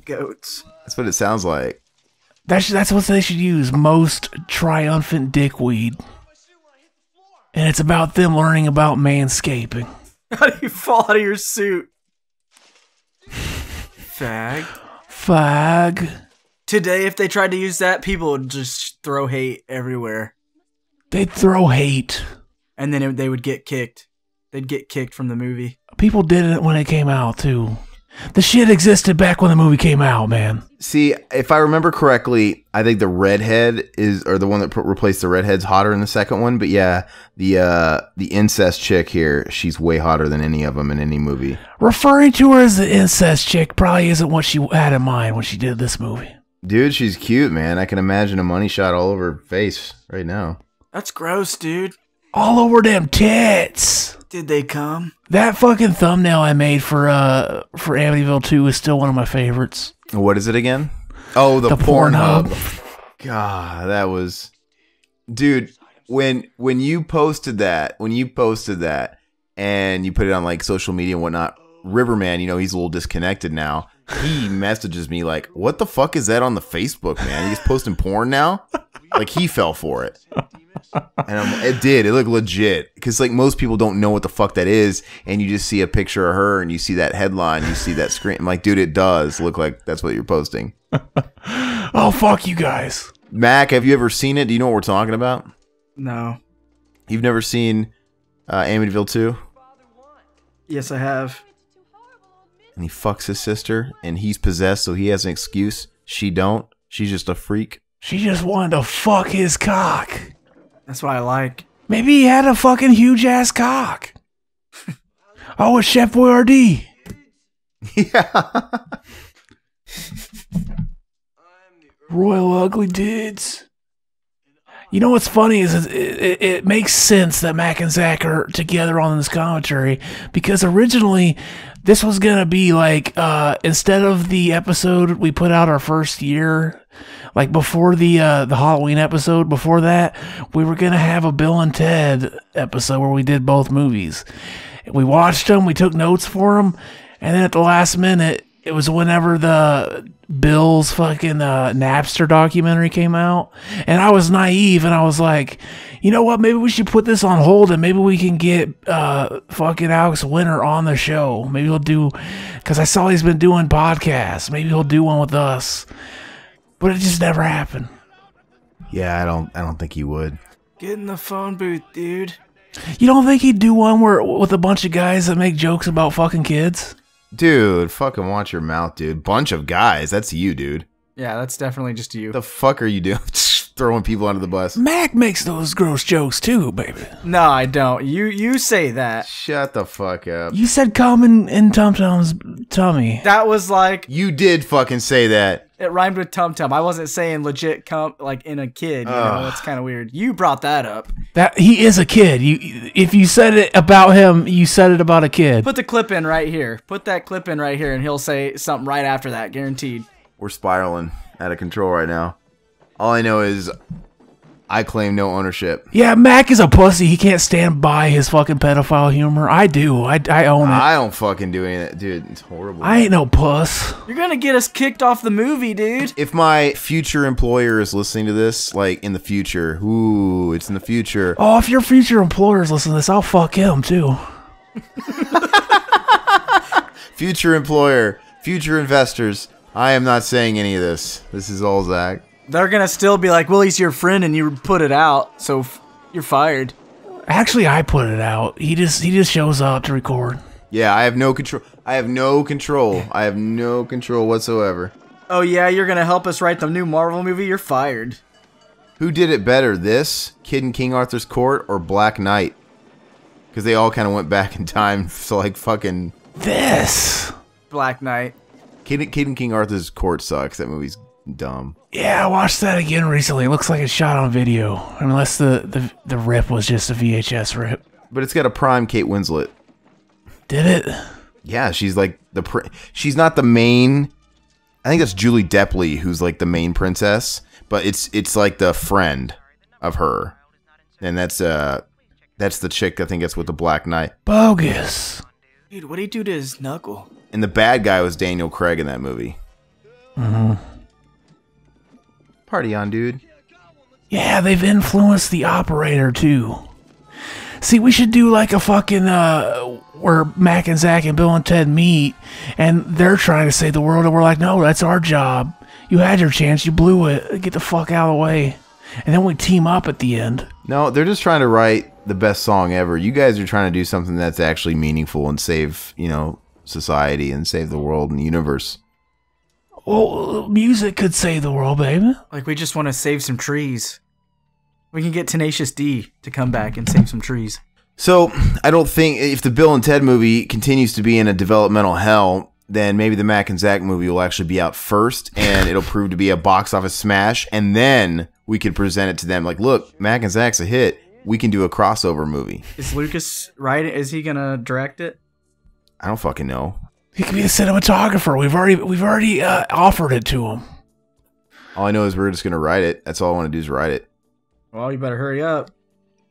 Goats. That's what it sounds like. That's what they should use. Most triumphant dickweed. And it's about them learning about manscaping. How do you fall out of your suit? Fag. Fag. Today, if they tried to use that, people would just throw hate everywhere. They'd throw hate. And then they would get kicked. They'd get kicked from the movie. People did it when it came out, too. The shit existed back when the movie came out, man. See, if I remember correctly, I think the redhead or the one that replaced the redhead's hotter in the second one. But yeah, the incest chick here, she's way hotter than any of them in any movie. Referring to her as the incest chick probably isn't what she had in mind when she did this movie. Dude, she's cute, man. I can imagine a money shot all over her face right now. That's gross, dude. All over them tits. Did they come? That fucking thumbnail I made for Amityville 2 is still one of my favorites. What is it again? Oh, the Pornhub. God, that was... Dude, when you posted that, and you put it on like social media and whatnot, Riverman, you know, he's a little disconnected now. He messages me like, what the fuck is that on the Facebook, man? He's posting porn now? Like, he fell for it. And it looked legit. Because, like, most people don't know what the fuck that is. And you just see a picture of her and you see that headline, you see that screen. I'm like, dude, it does look like that's what you're posting. Oh, fuck you guys. Mac, have you ever seen it? Do you know what we're talking about? No. You've never seen Amityville 2? Yes, I have. And he fucks his sister, and he's possessed, so he has an excuse. She don't. She's just a freak. She just wanted to fuck his cock. That's what I like. Maybe he had a fucking huge ass cock. Oh, it's Chef Boyardee. Yeah. Royal Ugly Dudes. You know what's funny is it makes sense that Mac and Zach are together on this commentary, because originally this was gonna be like instead of the episode we put out our first year, like before the Halloween episode, before that we were gonna have a Bill and Ted episode where we did both movies. We watched them, we took notes for them, and then at the last minute, it was whenever the Bill's fucking Napster documentary came out, and I was naive, and I was like, you know what, maybe we should put this on hold, and maybe we can get fucking Alex Winter on the show. Maybe he'll do, because I saw he's been doing podcasts. Maybe he'll do one with us, but it just never happened. Yeah, I don't think he would. Get in the phone booth, dude. You don't think he'd do one with a bunch of guys that make jokes about fucking kids? Dude, fucking watch your mouth, dude. Bunch of guys. That's you, dude. Yeah, that's definitely just you. The fuck are you doing? Throwing people under the bus. Mac makes those gross jokes too, baby. No, I don't. You say that. Shut the fuck up. You said cum in Tum Tum's tummy. That was like... You did fucking say that. It rhymed with Tum Tum. I wasn't saying legit cum like in a kid. You know, that's kind of weird. You brought that up. That he is a kid. If you said it about him, you said it about a kid. Put the clip in right here. Put that clip in right here, and he'll say something right after that, guaranteed. We're spiraling out of control right now. All I know is I claim no ownership. Yeah, Mac is a pussy. He can't stand by his fucking pedophile humor. I do. I own it. I don't fucking do any of that. Dude, it's horrible. I ain't no puss. You're gonna get us kicked off the movie, dude. If my future employer is listening to this, like in the future, ooh, it's in the future. Oh, if your future employer's listening to this, I'll fuck him too. Future employer, future investors, I am not saying any of this. This is all Zach. They're gonna still be like, well, he's your friend and you put it out, so you're fired. Actually, I put it out. He just shows up to record. Yeah, I have no control. I have no control whatsoever. Oh yeah, you're gonna help us write the new Marvel movie? You're fired. Who did it better, this, Kid in King Arthur's Court, or Black Knight? Because they all kind of went back in time, so like fucking... This! Black Knight. Kid in King Arthur's Court sucks. That movie's dumb. Yeah, I watched that again recently. It looks like it's shot on video. Unless the rip was just a VHS rip. But it's got a prime Kate Winslet. Did it? Yeah, she's like she's not the main... I think that's Julie Depley who's like the main princess. But it's like the friend of her. And that's the chick I think that's with the Black Knight. Bogus. Dude, what'd he do to his knuckle? And the bad guy was Daniel Craig in that movie. Mm-hmm. Party on, dude. Yeah, they've influenced the operator, too. See, we should do like a fucking, where Mac and Zach and Bill and Ted meet, and they're trying to save the world, and we're like, no, that's our job. You had your chance, you blew it. Get the fuck out of the way. And then we team up at the end. No, they're just trying to write the best song ever. You guys are trying to do something that's actually meaningful and save society and save the world and the universe. Well, music could save the world, baby. Like, we just want to save some trees. We can get Tenacious D to come back and save some trees. So, I don't think if the Bill and Ted movie continues to be in a developmental hell, then maybe the Mac and Zach movie will actually be out first, and it'll prove to be a box office smash, and then we could present it to them like, look, Mac and Zach's a hit. We can do a crossover movie. Is Lucas writing? Is he gonna direct it? I don't fucking know. He could be the cinematographer. We've already offered it to him. All I know is we're just gonna write it. That's all I want to do is write it. Well, you better hurry up.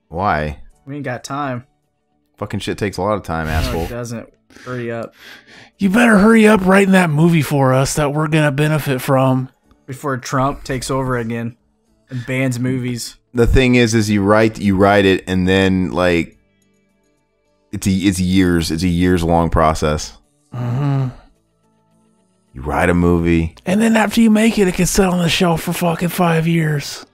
Why? We ain't got time. Fucking shit takes a lot of time, No, asshole. it doesn't. Hurry up. You better hurry up writing that movie for us that we're gonna benefit from. Before Trump takes over again and bans movies. The thing is you write it, and then like it's a years long process. Mm-hmm. You write a movie, And then after you make it, it can sit on the shelf for fucking 5 years.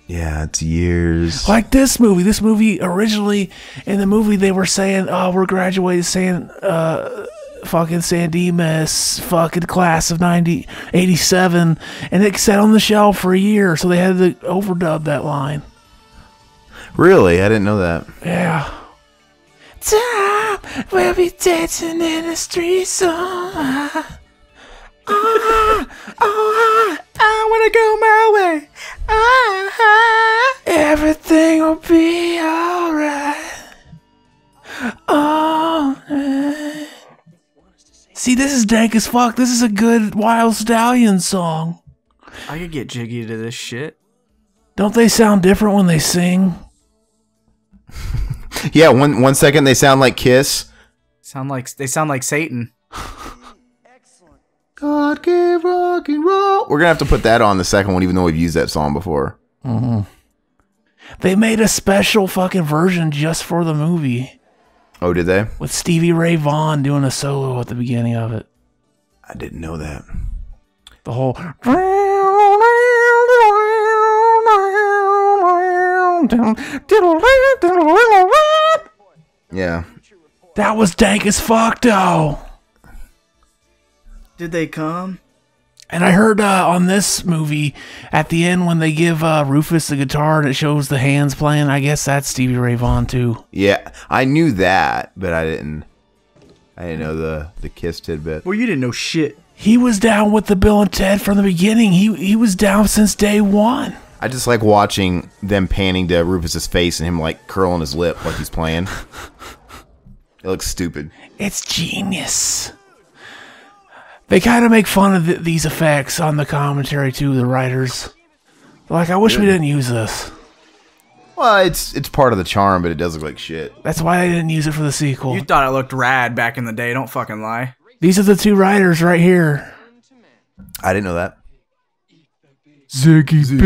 yeah, it's years. Like this movie. This movie, originally, in the movie, they were saying, oh, we're graduating, saying, fucking San Dimas, fucking class of 87, and it sat on the shelf for a year, so they had to overdub that line. Really? I didn't know that. Yeah. Time we'll be dancing in the streets. I wanna go my way. Everything will be alright. Alright. See, this is dank as fuck. This is a good Wild Stallion song. I could get jiggy to this shit. Don't they sound different when they sing? Yeah, one second they sound like Kiss. They sound like Satan. God gave rock and roll. We're gonna have to put that on the second one, even though we've used that song before. Mm-hmm. They made a special fucking version just for the movie. Oh, did they? With Stevie Ray Vaughan doing a solo at the beginning of it. I didn't know that. The whole... Yeah. That was dank as fuck, though. Did they come? And I heard on this movie, at the end when they give Rufus the guitar and it shows the hands playing, I guess that's Stevie Ray Vaughan too. Yeah, I knew that, but I didn't know the Kiss tidbit. Well, you didn't know shit. He was down with the Bill and Ted from the beginning. He was down since day one. I just like watching them panning to Rufus's face and him like curling his lip like he's playing. It looks stupid. It's genius. They kind of make fun of these effects on the commentary too, the writers. Like, I wish we didn't use this. Well, it's part of the charm, but it does look like shit. That's why they didn't use it for the sequel. You thought it looked rad back in the day. Don't fucking lie. These are the two writers right here. I didn't know that. Ziggy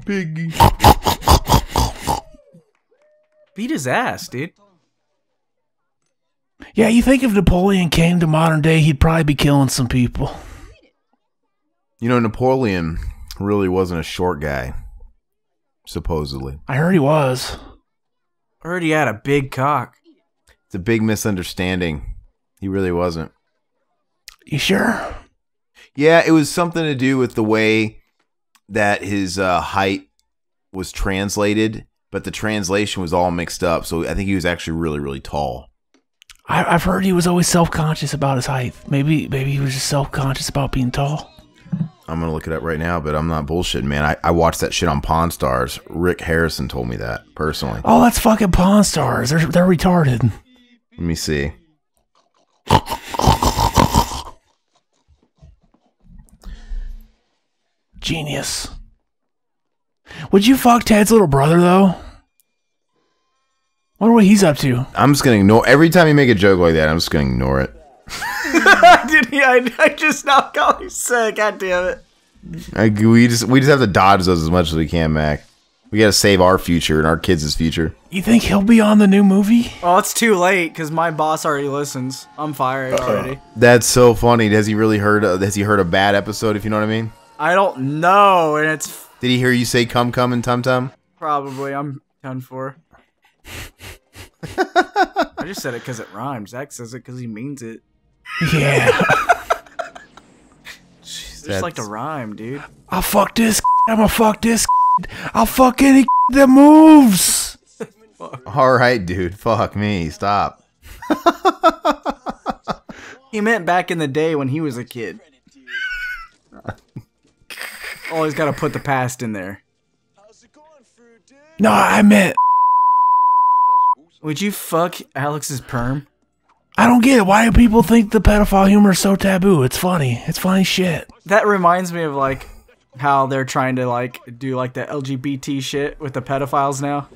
Piggy. Beat his ass, dude. Yeah, you think if Napoleon came to modern day, he'd probably be killing some people. You know, Napoleon really wasn't a short guy, supposedly. I heard he was. I heard he had a big cock. It's a big misunderstanding. He really wasn't. You sure? Yeah, it was something to do with the way that his height was translated, but the translation was all mixed up, so I think he was actually really, really tall. I've heard he was always self-conscious about his height. Maybe he was just self-conscious about being tall. I'm gonna look it up right now, but I'm not bullshitting, man. I watched that shit on Pawn Stars. Rick Harrison told me that personally. Oh, that's fucking Pawn Stars. They're retarded. Let me see. Genius. Would you fuck Ted's little brother though? Wonder what he's up to. I'm just gonna ignore every time you make a joke like that. I'm just gonna ignore it. I just now got you sick. God damn it. We just have to dodge those as much as we can, Mac. We gotta save our future and our kids' future. You think he'll be on the new movie? Oh, it's too late because my boss already listens. I'm fired already. That's so funny. Has he really heard? Has he heard a bad episode? If you know what I mean. I don't know, and it's Did he hear you say "come, come" and "tum, tum"? probably I'm done for. I just said it because it rhymes. Zach says it because he means it. Yeah. Jeez, just like to rhyme, dude. I'll fuck this. I'ma fuck this. I'll fuck any that moves. All right, dude. Fuck me. Stop. He meant back in the day when he was a kid. Always got to put the past in there. No, I meant. Would you fuck Alex's perm? I don't get it. Why do people think the pedophile humor is so taboo? It's funny. It's funny shit. That reminds me of like how they're trying to like do like the LGBT shit with the pedophiles now.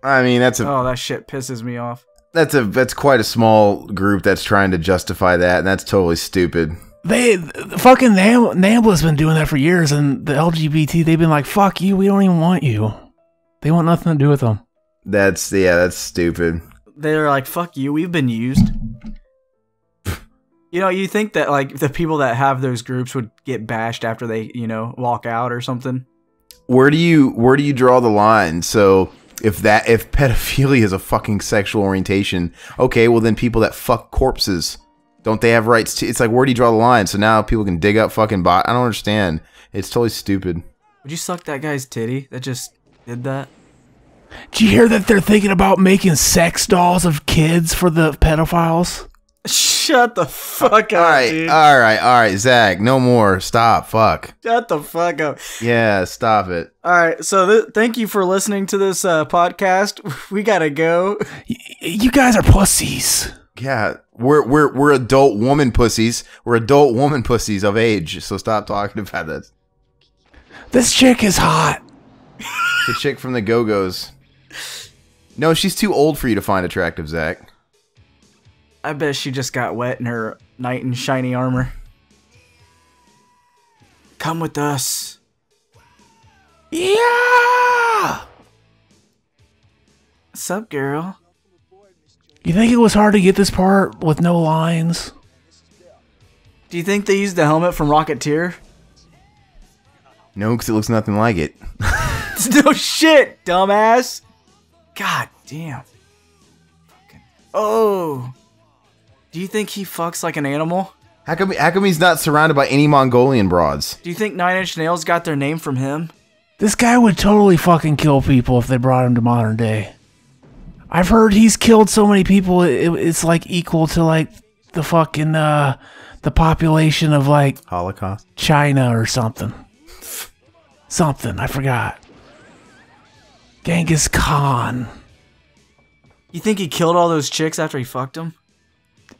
I mean, that's Oh, that shit pisses me off. that's quite a small group that's trying to justify that, and that's totally stupid. Fucking NAMBLA's been doing that for years, and the LGBT, they've been like, fuck you, we don't even want you. They want nothing to do with them. That's stupid. They're like, fuck you, we've been used. You know, you think that like the people that have those groups would get bashed after they, you know, walk out or something. Where do you draw the line? So if pedophilia is a fucking sexual orientation, okay, well then people that fuck corpses, don't they have rights to? It's like, where do you draw the line? So now people can dig up fucking I don't understand. It's totally stupid. Would you suck that guy's titty that just did that? Did you hear that they're thinking about making sex dolls of kids for the pedophiles? Shut the fuck up, dude. All right, Zach, no more. Stop. Fuck. Shut the fuck up. Yeah, stop it. All right, so thank you for listening to this podcast. We gotta go. You guys are pussies. Yeah, we're adult woman pussies. We're adult woman pussies of age. So stop talking about this. This chick is hot. The chick from the Go-Go's. No, she's too old for you to find attractive, Zach. I bet she just got wet in her knight in shiny armor. Come with us. Yeah. What's up, girl? You think it was hard to get this part with no lines? Do you think they used the helmet from Rocketeer? No, because it looks nothing like it. No shit, dumbass. God damn. Fucking. Oh. Do you think he fucks like an animal? How come he's not surrounded by any Mongolian broads? Do you think Nine Inch Nails got their name from him? This guy would totally fucking kill people if they brought him to modern day. I've heard he's killed so many people, it's like equal to like the fucking, the population of like Holocaust? China or something. Something, I forgot. Genghis Khan. You think he killed all those chicks after he fucked them?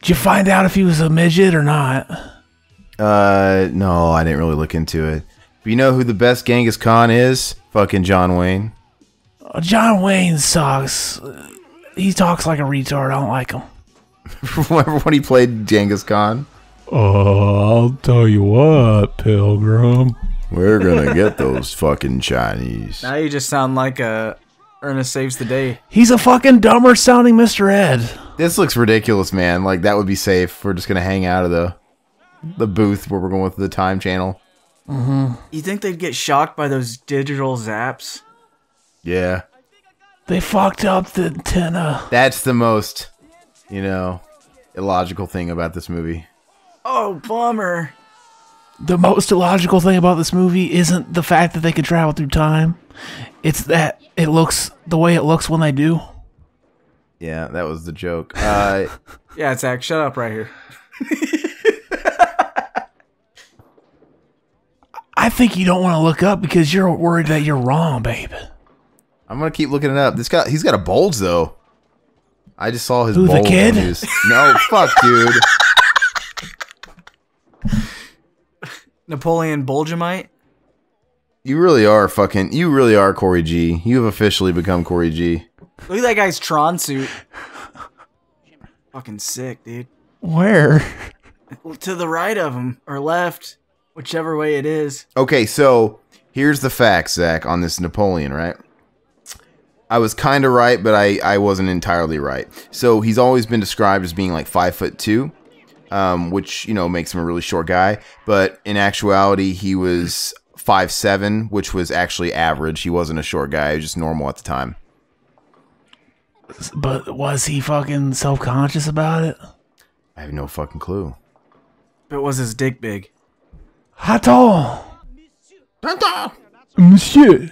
Did you find out if he was a midget or not? No, I didn't really look into it. But you know who the best Genghis Khan is? Fucking John Wayne. John Wayne sucks. He talks like a retard. I don't like him. Remember when he played Genghis Khan? I'll tell you what, Pilgrim. We're gonna get those fucking Chinese. Now you just sound like Ernest Saves the Day. He's a fucking dumber sounding Mr. Ed. This looks ridiculous, man. Like, that would be safe. We're just gonna hang out of the booth where we're going with the time channel. Mm-hmm. You think they'd get shocked by those digital zaps? Yeah. They fucked up the antenna. That's the most, illogical thing about this movie. Oh, bummer. The most illogical thing about this movie isn't the fact that they can travel through time. It's that it looks the way it looks when they do. Yeah, that was the joke. Yeah, Zach, shut up right here. I think you don't want to look up because you're worried that you're wrong, babe. I'm gonna keep looking it up. He's got a bulge though. I just saw his Who, bulge. the kid? No, fuck, dude. Napoleon Bulgemite? You really are Corey G. You have officially become Corey G. Look at that guy's Tron suit. Fucking sick, dude. Where? To the right of him, or left, whichever way it is. Okay, so here's the facts, Zach, on this Napoleon, right? I was kind of right, but I wasn't entirely right. So he's always been described as being like 5'2", which, makes him a really short guy. But in actuality, he was 5'7", which was actually average. He wasn't a short guy. He was just normal at the time. But was he fucking self-conscious about it? I have no fucking clue. But was his dick big? Hato! Monsieur!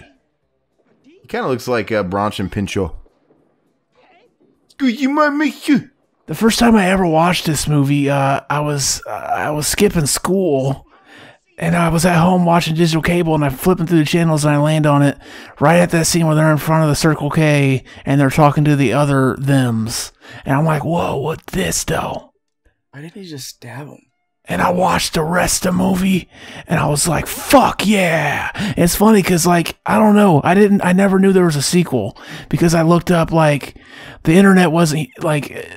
He kind of looks like Bronson Pinchot. Excuse me, monsieur. The first time I ever watched this movie, I was skipping school, and I was at home watching digital cable, and I'm flipping through the channels, and I land on it right at that scene where they're in front of the Circle K, and they're talking to the other thems, and I'm like, whoa, what this though? Why didn't he just stab him? And I watched the rest of the movie, and I was like, fuck yeah. And it's funny because, like, I don't know. I never knew there was a sequel because I looked up, like, the internet wasn't, like,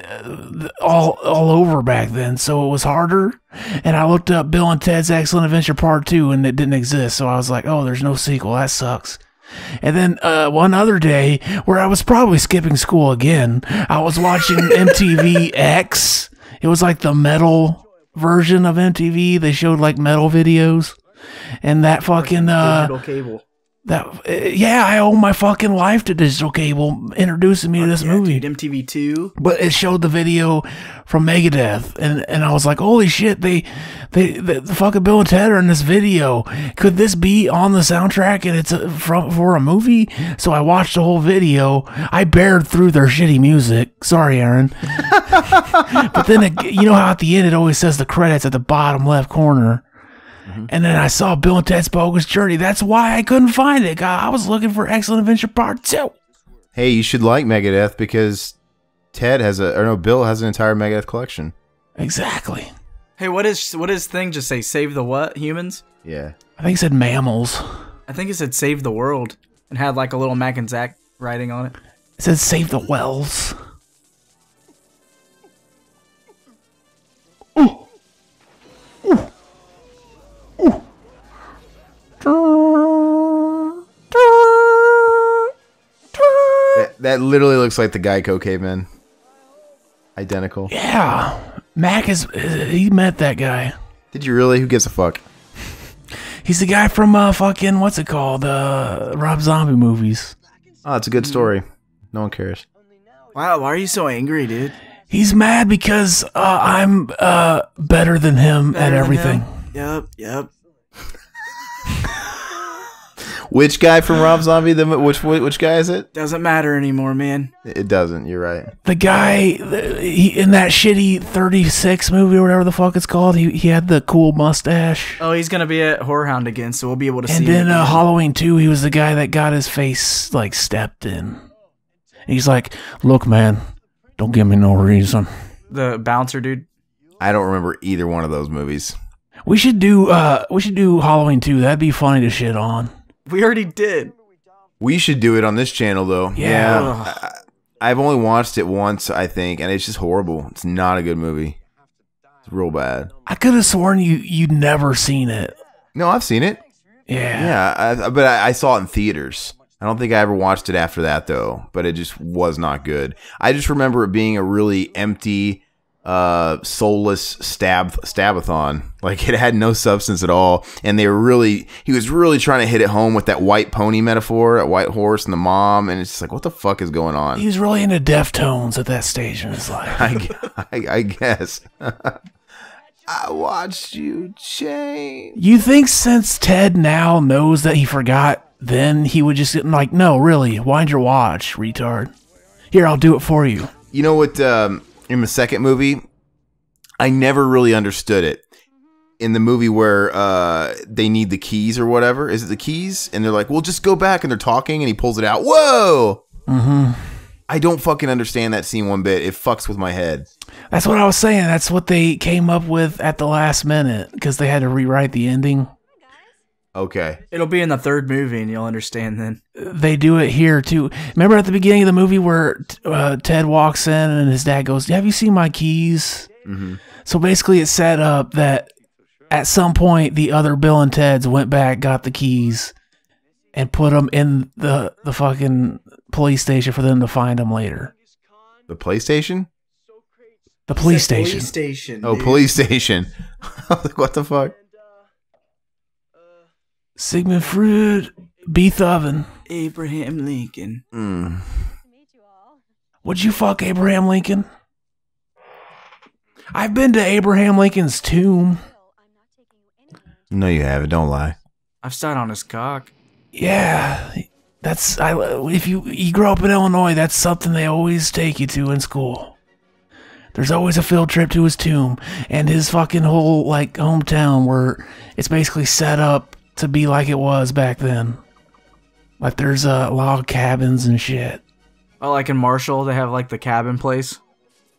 all over back then, so it was harder. And I looked up Bill and Ted's Excellent Adventure Part 2, and it didn't exist. So I was like, oh, there's no sequel. That sucks. And then one other day where I was probably skipping school again, I was watching MTV X. It was like the metal version of MTV. They showed like metal videos, and that fucking Digital cable. Yeah, I owe my fucking life to digital cable introducing me to this movie. Dude, MTV2. But it showed the video from Megadeth, and I was like, holy shit, the fucking Bill and Ted are in this video. Could this be on the soundtrack and it's for a movie? So I watched the whole video. I bared through their shitty music. Sorry, Aaron. But then, you know how at the end it always says the credits at the bottom left corner? And then I saw Bill and Ted's Bogus Journey. That's why I couldn't find it. God, I was looking for Excellent Adventure Part 2. Hey, you should like Megadeth because Bill has an entire Megadeth collection. Exactly. Hey, what is thing just say? Save the what? Humans? Yeah. I think it said mammals. I think it said save the world and had like a little Mac and Zach writing on it. It said save the wells. Ooh. Ooh. That literally looks like the Geico caveman. Identical. Yeah. Mac he met that guy. Did you really? Who gives a fuck? He's the guy from fucking, what's it called? Rob Zombie movies. Oh, it's a good story. No one cares. Wow, why are you so angry, dude? He's mad because I'm better than him at everything. Yep. Which guy from Rob Zombie? Which guy is it? Doesn't matter anymore, man. It doesn't. You're right. The guy in that shitty 36 movie or whatever the fuck it's called, he had the cool mustache. Oh, he's gonna be at Horrorhound again, so we'll be able to see And him. then Halloween 2, he was the guy that got his face like stepped in. And he's like, look, man, don't give me no reason. The bouncer dude. I don't remember either one of those movies. We should do Halloween 2. That'd be funny to shit on. We already did. We should do it on this channel, though. Yeah. I've only watched it once, I think, and it's just horrible. It's not a good movie. It's real bad. I could have sworn you'd never seen it. No, I've seen it. Yeah. But I saw it in theaters. I don't think I ever watched it after that, though. But it just was not good. I just remember it being a really empty, soulless stabathon. Like, it had no substance at all, and he was really trying to hit it home with that white pony metaphor, that white horse and the mom, and it's just like, what the fuck is going on? He was really into Deftones at that stage in his life. I guess. I watched you change. You think since Ted now knows that he forgot, then he would just like, no, really, wind your watch, retard. Here, I'll do it for you. You know what, in the second movie, I never really understood it. In the movie where they need the keys or whatever. Is it the keys? And they're like, well, just go back. And they're talking and he pulls it out. Whoa! Mm-hmm. I don't fucking understand that scene one bit. It fucks with my head. That's what I was saying. That's what they came up with at the last minute because they had to rewrite the ending. Okay. It'll be in the third movie and you'll understand then. They do it here too. Remember at the beginning of the movie where Ted walks in and his dad goes, have you seen my keys? Mm-hmm. So basically it's set up that at some point the other Bill and Teds went back, got the keys, and put them in the fucking police station for them to find them later. The PlayStation? The police station. Police station. Oh, dude. police station. What the fuck? Sigmund Freud, Beethoven. Abraham Lincoln. Would you fuck Abraham Lincoln? I've been to Abraham Lincoln's tomb. No, you haven't. Don't lie. I've sat on his cock. Yeah, if you grow up in Illinois, that's something they always take you to in school. There's always a field trip to his tomb and his fucking whole like hometown where it's basically set up to be like it was back then. Like there's log cabins and shit. Oh, like in Marshall, they have like the cabin place.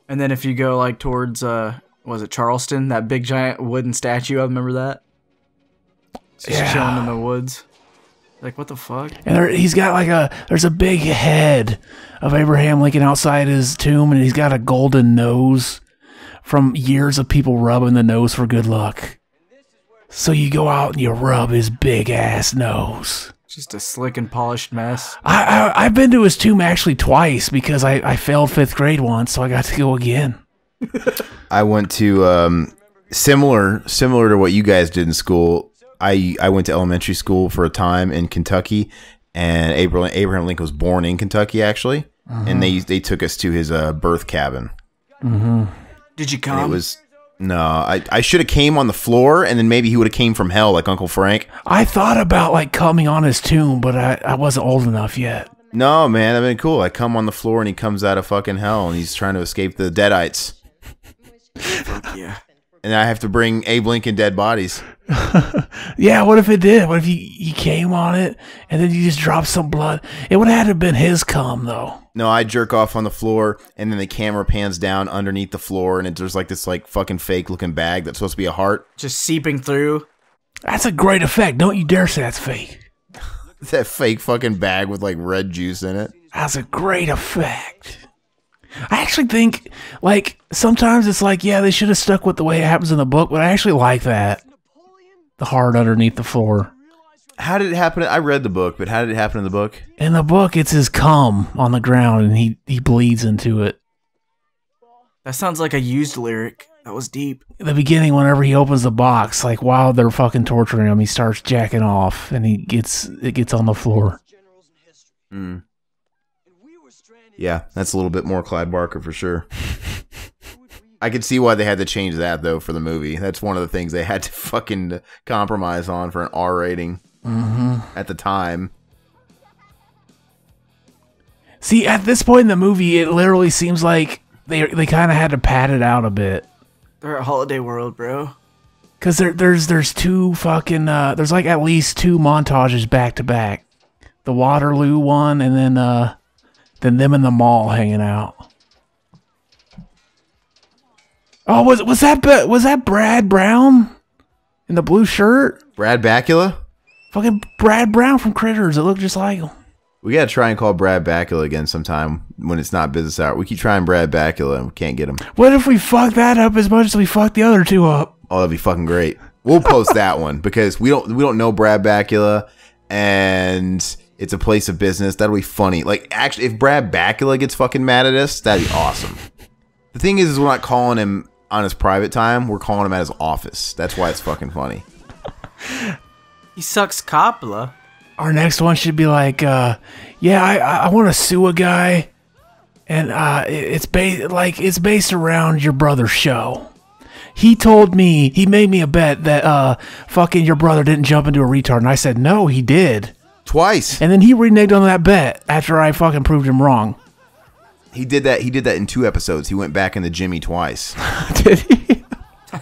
And then if you go like towards, was it Charleston? That big giant wooden statue, I remember that. It's just chilling in the woods. Like, what the fuck? And he's got like there's a big head of Abraham Lincoln outside his tomb, and he's got a golden nose from years of people rubbing the nose for good luck. So you go out and you rub his big ass nose. Just a slick and polished mess. I've been to his tomb actually twice because I failed 5th grade once, so I got to go again. I went to similar to what you guys did in school. I went to elementary school for a time in Kentucky, and Abraham Lincoln was born in Kentucky actually, and they took us to his birth cabin. Did you come? And it was. No, I should have came on the floor, and then maybe he would have came from hell like Uncle Frank. I thought about like coming on his tomb, but I wasn't old enough yet. No, man, that'd been cool. I come on the floor, and he comes out of fucking hell, and he's trying to escape the Deadites. Fuck yeah. And I have to bring Abe Lincoln dead bodies. Yeah, what if it did? What if he came on it, and then you just dropped some blood? It would have had to have been his cum, though. No, I jerk off on the floor, and then the camera pans down underneath the floor, and there's like this like fucking fake looking bag that's supposed to be a heart. Just seeping through. That's a great effect. Don't you dare say that's fake. That fake fucking bag with like red juice in it. That's a great effect. I actually think, like, sometimes it's like, yeah, they should have stuck with the way it happens in the book, but I actually like that. The heart underneath the floor. How did it happen? I read the book, but how did it happen in the book? In the book, it's his cum on the ground, and he bleeds into it. That sounds like a used lyric. That was deep. In the beginning, whenever he opens the box, like while they're fucking torturing him, he starts jacking off, and it gets on the floor. Mm. Yeah, that's a little bit more Clyde Barker for sure. I could see why they had to change that, though, for the movie. That's one of the things they had to fucking compromise on for an R rating at the time. See, at this point in the movie, it literally seems like they kind of had to pad it out a bit. They're at Holiday World, bro. Because there's two fucking... there's like at least 2 montages back to back. The Waterloo one, and then them in the mall hanging out. Oh, was that Brad Brown in the blue shirt? Brad Bakula? Fucking Brad Brown from Critters. It looked just like him. We gotta try and call Brad Bakula again sometime when it's not business hour. We keep trying Brad Bakula and we can't get him. What if we fuck that up as much as we fuck the other 2 up? Oh, that'd be fucking great. We'll post that one because we don't know Brad Bakula, and it's a place of business. That'll be funny. Like, actually, if Brad Bakula gets fucking mad at us, that'd be awesome. The thing is we're not calling him on his private time. We're calling him at his office. That's why it's fucking funny. He sucks Coppola. Our next one should be like, yeah, I want to sue a guy, and it's based around your brother's show. He made me a bet that fucking your brother didn't jump into a retard, and I said no, he did. Twice. And then he reneged on that bet after I fucking proved him wrong. He did that in 2 episodes. He went back into Jimmy twice. Did he?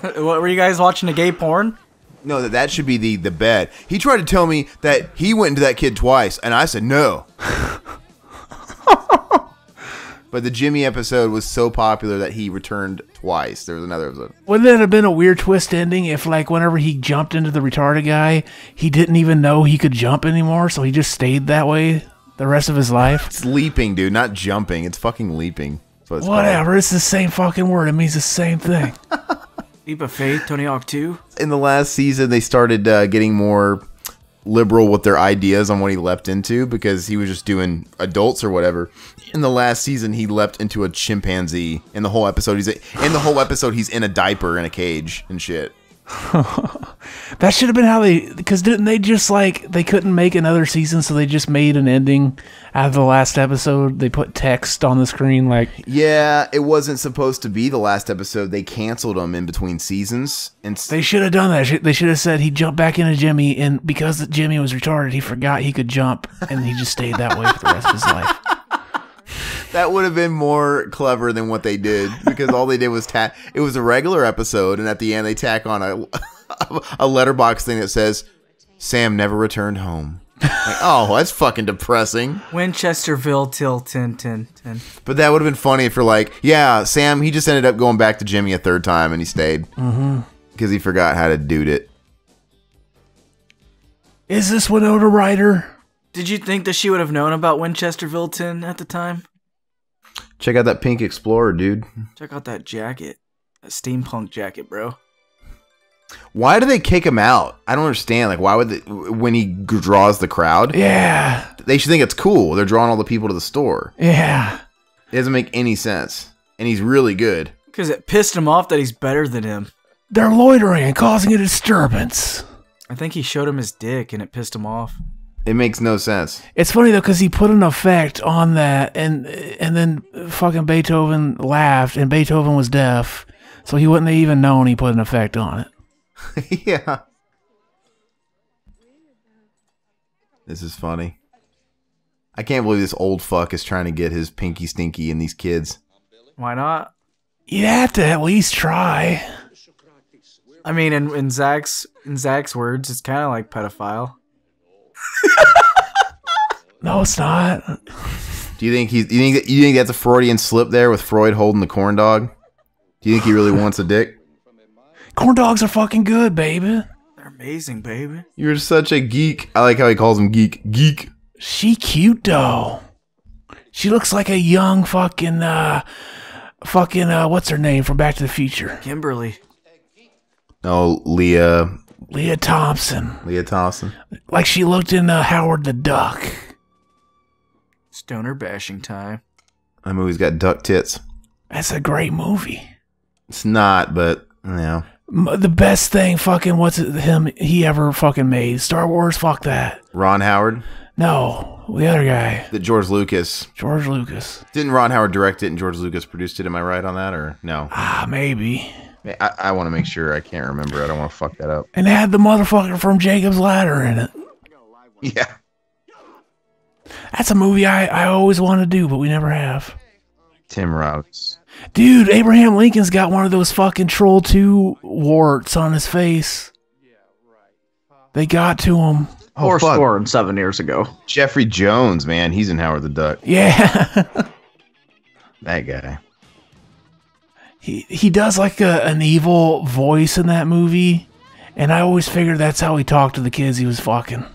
What, were you guys watching a gay porn? No, that should be the bet. He tried to tell me that he went into that kid twice, and I said no. But the Jimmy episode was so popular that he returned twice. There was another episode. Wouldn't that have been a weird twist ending if, like, whenever he jumped into the retarded guy, he didn't even know he could jump anymore, so he just stayed that way the rest of his life? It's leaping, dude, not jumping. It's fucking leaping. Whatever, it's the same fucking word. It means the same thing. Leap of Faith, Tony Hawk 2. In the last season, they started getting more liberal with their ideas on what he leapt into because he was just doing adults or whatever. In the last season, he leapt into a chimpanzee. In the whole episode, he's in a diaper in a cage and shit. That should have been how they, because didn't they just like, they couldn't make another season, so they just made an ending out of the last episode. They put text on the screen like, Yeah, it wasn't supposed to be the last episode. They canceled them in between seasons. And they should have done that. They should have said he jumped back into Jimmy, and because Jimmy was retarded, he forgot he could jump, and he just stayed that way for the rest of his life. that would have been more clever than what they did, because all they did was it was a regular episode, and at the end they tack on a letterbox thing that says, Sam never returned home. Like, oh, that's fucking depressing. Winchesterville till 10. But that would have been funny if you're like, yeah, Sam, he just ended up going back to Jimmy a third time, and he stayed. Because he forgot how to dude it. Is this Winona Ryder? Did you think that she would have known about Winchesterville 10 at the time? Check out that pink Explorer, dude. Check out that jacket. That steampunk jacket, bro. Why do they kick him out? I don't understand. Like, why would they, when he draws the crowd? Yeah. They should think it's cool. They're drawing all the people to the store. Yeah. It doesn't make any sense. And he's really good. Because it pissed him off that he's better than him. They're loitering and causing a disturbance. I think he showed him his dick and it pissed him off. It makes no sense. It's funny though, because he put an effect on that, and then fucking Beethoven laughed, and Beethoven was deaf, so he wouldn't have even known he put an effect on it. Yeah. This is funny. I can't believe this old fuck is trying to get his pinky stinky in these kids. Why not? You'd have to at least try. I mean, in Zach's words, it's kind of like pedophile. No, it's not. Do you think you think that's a Freudian slip there with Freud holding the corn dog? Do you think he really wants a dick? Corn dogs are fucking good, baby. They're amazing, baby. You're such a geek. I like how he calls him geek. Geek. She cute though. She looks like a young fucking what's her name from Back to the Future? Kimberly. Oh, Leah Thompson. Leah Thompson. Like she looked in Howard the Duck. Stoner bashing time. That movie's got duck tits. That's a great movie. It's not, but yeah. The best thing fucking he ever fucking made. Star Wars, fuck that. Ron Howard? No, the other guy. George Lucas. George Lucas. Didn't Ron Howard direct it and George Lucas produced it? Am I right on that, or no? Maybe. I want to make sure. I can't remember. I don't want to fuck that up. And it had the motherfucker from Jacob's Ladder in it. Yeah. That's a movie I always want to do, but we never have. Tim Robbins. Dude, Abraham Lincoln's got one of those fucking Troll 2 warts on his face. They got to him. Oh, 7 years ago. Jeffrey Jones, man. He's in Howard the Duck. Yeah. That guy. He does like an evil voice in that movie, and I always figured that's how he talked to the kids he was fucking.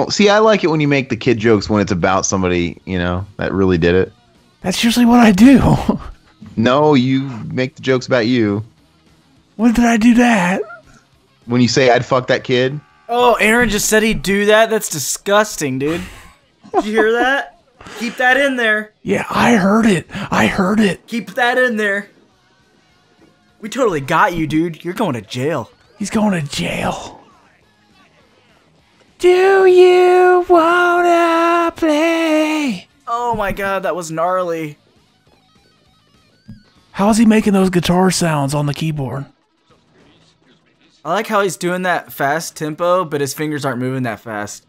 See, I like it when you make the kid jokes when it's about somebody, that really did it. That's usually what I do. No, you make the jokes about you. When did I do that? When you say I'd fuck that kid. Oh, Aaron just said he'd do that? That's disgusting, dude. Did you hear that? Keep that in there. Yeah, I heard it. Keep that in there. We totally got you, dude. You're going to jail. He's going to jail. Do you wanna play? Oh my god, that was gnarly. How is he making those guitar sounds on the keyboard? I like how he's doing that fast tempo, but his fingers aren't moving that fast.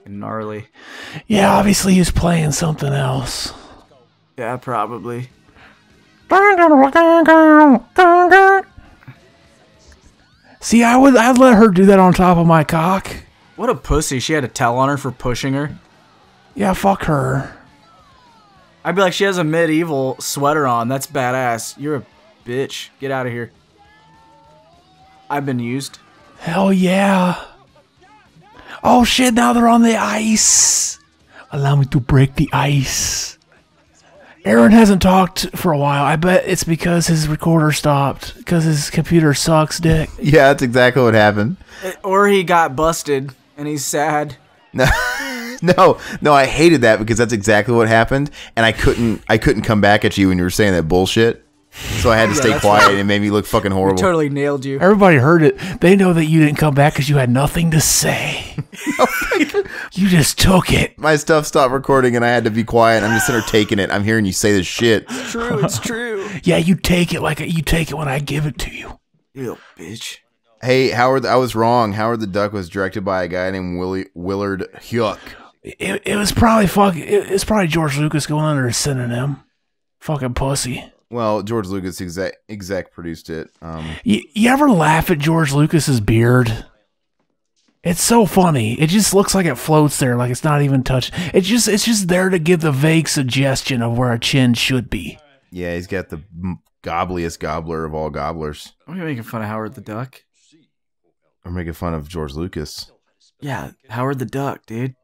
Gnarly. Yeah, obviously he's playing something else. Yeah, probably. See, I'd let her do that on top of my cock. What a pussy. She had a towel on her for pushing her. Yeah, fuck her. I'd be like, she has a medieval sweater on. That's badass. You're a bitch. Get out of here. I've been used. Hell yeah. Oh shit, now they're on the ice. Allow me to break the ice. Aaron hasn't talked for a while. I bet it's because his recorder stopped. Because his computer sucks dick. Yeah, that's exactly what happened. Or he got busted and he's sad. No, I hated that because that's exactly what happened, and I couldn't come back at you when you were saying that bullshit. So I had to stay quiet, and it made me look fucking We horrible. totally nailed you. Everybody heard it. They know that you didn't come back because you had nothing to say. You just took it. My stuff stopped recording, and I had to be quiet. I'm just sitting there taking it. I'm hearing you say this shit. It's true. It's true. Yeah, you take it like you take it when I give it to you. You bitch. Hey, Howard, I was wrong. Howard the Duck was directed by a guy named Willard Huyck. It was probably it's probably George Lucas going under a synonym. Fucking pussy. Well, George Lucas exec produced it. You ever laugh at George Lucas's beard? It's so funny. It just looks like it floats there, like it's not even touched. It's just there to give the vague suggestion of where a chin should be. Yeah, he's got the gobbliest gobbler of all gobblers. Are you making fun of Howard the Duck? Or making fun of George Lucas. Yeah, Howard the Duck, dude.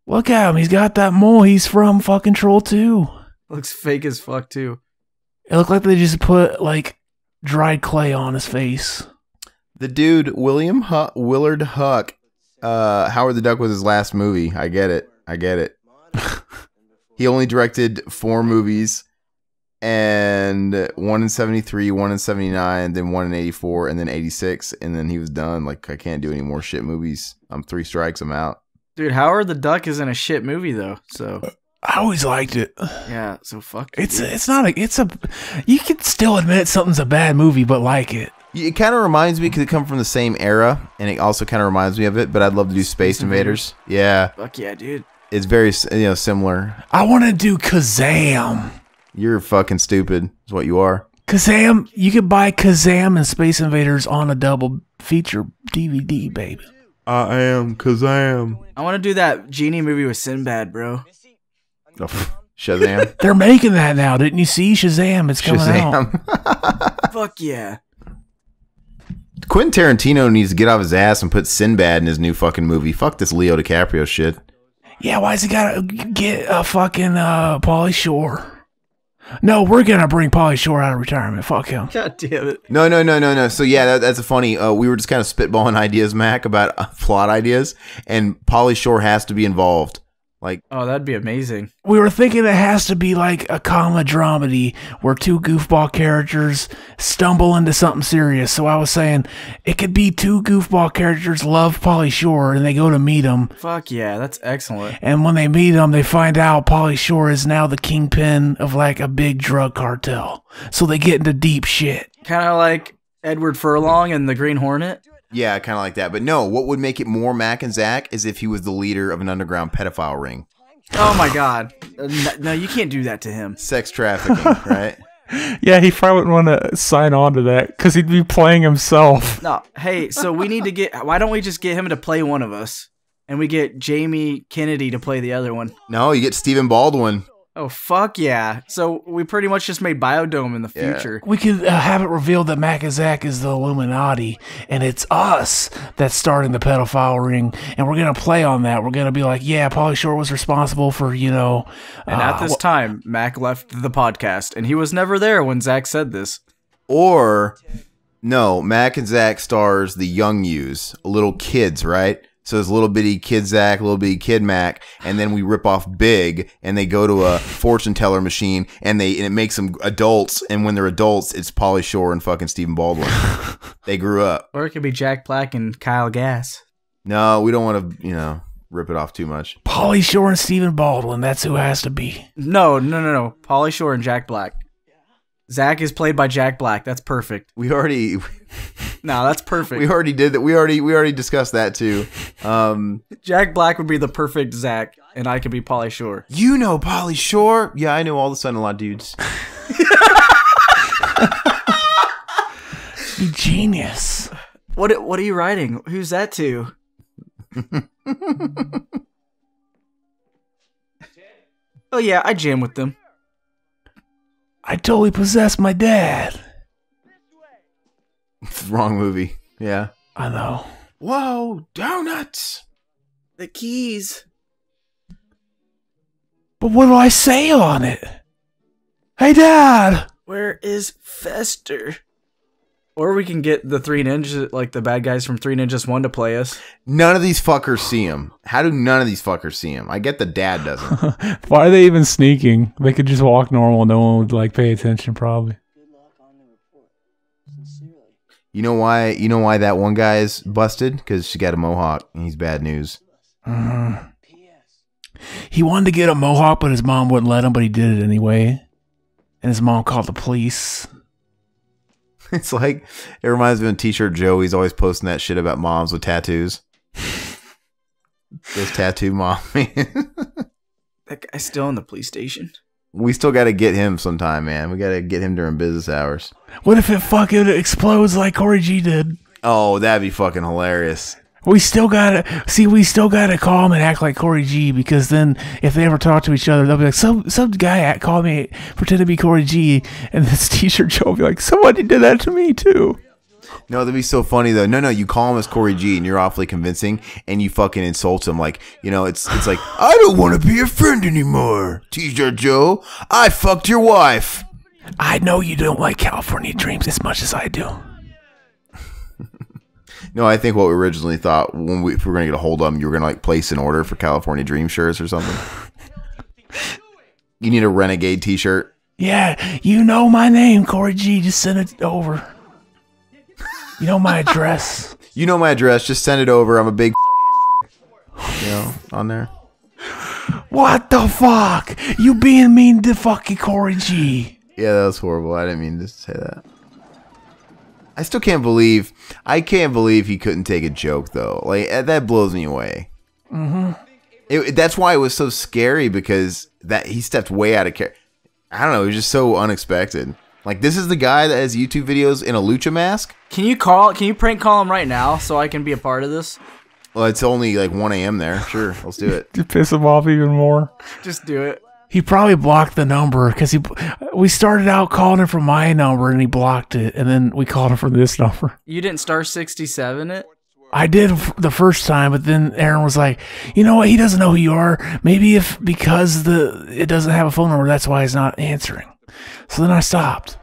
Look at him. He's got that mole. He's from fucking Troll 2. Looks fake as fuck, too. It looked like they just put, like, dried clay on his face. The dude, Willard Huyck, Howard the Duck was his last movie. I get it. He only directed 4 movies, and one in 73, one in 79, then one in 84, and then 86, and then he was done. Like, I can't do any more shit movies. I'm 3 strikes, I'm out. Dude, Howard the Duck isn't a shit movie, though, so... I always liked it. Yeah, so fuck. It's not you can still admit something's a bad movie, but like it. It kind of reminds me, because it comes from the same era, and it also kind of reminds me of it, but I'd love to do Space Invaders. Yeah. Fuck yeah, dude. It's very, similar. I want to do Kazam. You're fucking stupid, is what you are. Kazam, you could buy Kazam and Space Invaders on a double feature DVD, baby. I am Kazam. I want to do that Genie movie with Sinbad, bro. Oh, Shazam. They're making that now. Didn't you see Shazam? It's coming out. Fuck yeah. Quentin Tarantino needs to get off his ass and put Sinbad in his new fucking movie. Fuck this Leo DiCaprio shit. Yeah, why's he gotta get a fucking Pauly Shore? No, we're gonna bring Pauly Shore out of retirement. Fuck him. God damn it. No. So yeah, that's a funny. We were just kind of spitballing ideas, Mac, about plot ideas, and Pauly Shore has to be involved. Like, oh, that'd be amazing. We were thinking it has to be like a comedy dramedy where 2 goofball characters stumble into something serious. So I was saying it could be 2 goofball characters love Pauly Shore and they go to meet him. Fuck yeah, that's excellent. And when they meet him, they find out Pauly Shore is now the kingpin of like a big drug cartel. So they get into deep shit. Kind of like Edward Furlong and the Green Hornet. yeah, kind of like that. But no, what would make it more Mac and Zach is if he was the leader of an underground pedophile ring. Oh my god. No, you can't do that to him. Sex trafficking, right? Yeah, he probably wouldn't want to sign on to that because he'd be playing himself. No, hey, so we need to get... Why don't we just get him to play one of us? And we get Jamie Kennedy to play the other one. No, you get Stephen Baldwin. Oh, fuck yeah. So we pretty much just made Biodome in the future. We could have it revealed that Mac and Zach is the Illuminati, and it's us that's starting the pedophile ring, and we're going to play on that. We're going to be like, yeah, Pauly Shore was responsible for, you know... And at this time, Mac left the podcast, and he was never there when Zach said this. Or, no, Mac and Zach stars the young yous, little kids, right? So it's little bitty kid Zach, little bitty kid Mac, and then we rip off Big, and they go to a fortune teller machine, and it makes them adults, and when they're adults, it's Pauly Shore and fucking Stephen Baldwin. They grew up. Or it could be Jack Black and Kyle Gass. No, we don't want to, rip it off too much. Pauly Shore and Stephen Baldwin, that's who it has to be. No. Pauly Shore and Jack Black. Zach is played by Jack Black. That's perfect. We already... No, that's perfect. We already did that. We already discussed that too. Jack Black would be the perfect Zach, and I could be Pauly Shore. You know Pauly Shore? Yeah, I know all the son-in-law dudes. You genius. What are you writing? Who's that to? Oh yeah, I jam with them. I totally possessed my dad. Wrong movie. Yeah. I know. Whoa, donuts. The keys. But what do I say on it? Hey, Dad! Where is Fester? Or we can get the Three Ninjas, like the bad guys from Three Ninjas 1 to play us. None of these fuckers see him. How do none of these fuckers see him? I get the dad doesn't. Why are they even sneaking? They could just walk normal. No one would, pay attention, probably. You know why? You know why that one guy is busted? Because she got a mohawk, and he's bad news. He wanted to get a mohawk, but his mom wouldn't let him. But he did it anyway, and his mom called the police. It's like it reminds me of T-shirt Joe. He's always posting that shit about moms with tattoos. Those tattoo mom. That guy's still in the police station. We still got to get him sometime, man. We got to get him during business hours. What if it fucking explodes like Corey G did? Oh, that'd be fucking hilarious. We still gotta call him and act like Corey G, because then if they ever talk to each other, they'll be like, some guy called me, pretend to be Corey G, and this T-shirt Joe will be like, somebody did that to me too. No, that'd be so funny though. No, you call him as Corey G, and you're awfully convincing, and you fucking insult him like, you know, it's like, I don't want to be your friend anymore, T-shirt Joe. I fucked your wife. I know you don't like California Dreams as much as I do. No, I think what we originally thought if we were gonna get a hold of him, you were gonna like place an order for California Dream shirts or something. You need a Renegade T-shirt. Yeah, you know my name, Corey G. Just send it over. You know my address. You know my address. Just send it over. I'm a big, on there. What the fuck? You being mean to fucking Corey G. Yeah, that was horrible. I didn't mean to say that. I still can't believe he couldn't take a joke though. Like that blows me away. That's why it was so scary, because that he stepped way out of character. I don't know. It was just so unexpected. Like, this is the guy that has YouTube videos in a lucha mask. Can you prank call him right now so I can be a part of this? Well, it's only like 1 a.m. there. Sure, let's do it. To piss him off even more. Just do it. He probably blocked the number because we started out calling him from my number and he blocked it, and then we called him from this number. You didn't star 67 it? I did the first time, but then Aaron was like, you know what? He doesn't know who you are. Maybe because it doesn't have a phone number, that's why he's not answering. So then I stopped.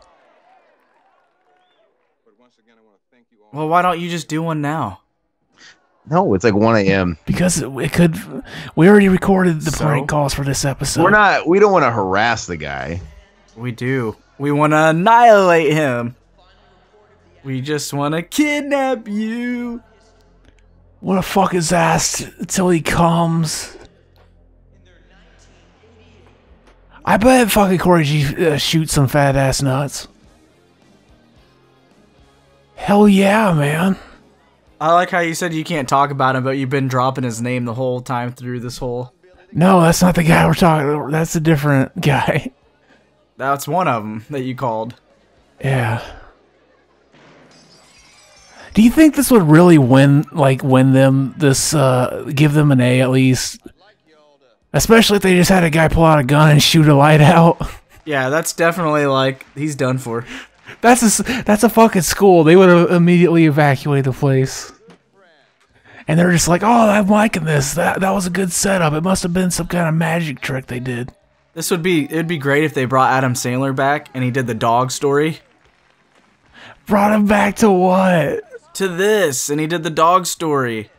Well, why don't you just do one now? No, it's like 1 a.m. Because we already recorded the prank calls for this episode. We don't want to harass the guy. We do. We want to annihilate him. We just want to kidnap you. Want to fuck his ass until he comes. I bet fucking Corey G shoots some fat ass nuts. Hell yeah, man. I like how you said you can't talk about him, but you've been dropping his name the whole time through this whole... No, that's not the guy we're talking about. That's a different guy. That's one of them that you called. Yeah. Do you think this would really win them this, give them an A at least? Especially if they just had a guy pull out a gun and shoot a light out. Yeah, that's definitely like, he's done for. That's a fucking school. They would have immediately evacuated the place. And they're just like, oh, I'm liking this. That was a good setup. It must have been some kind of magic trick they did. It'd be great if they brought Adam Sandler back and he did the dog story. Brought him back to what? To this, and he did the dog story.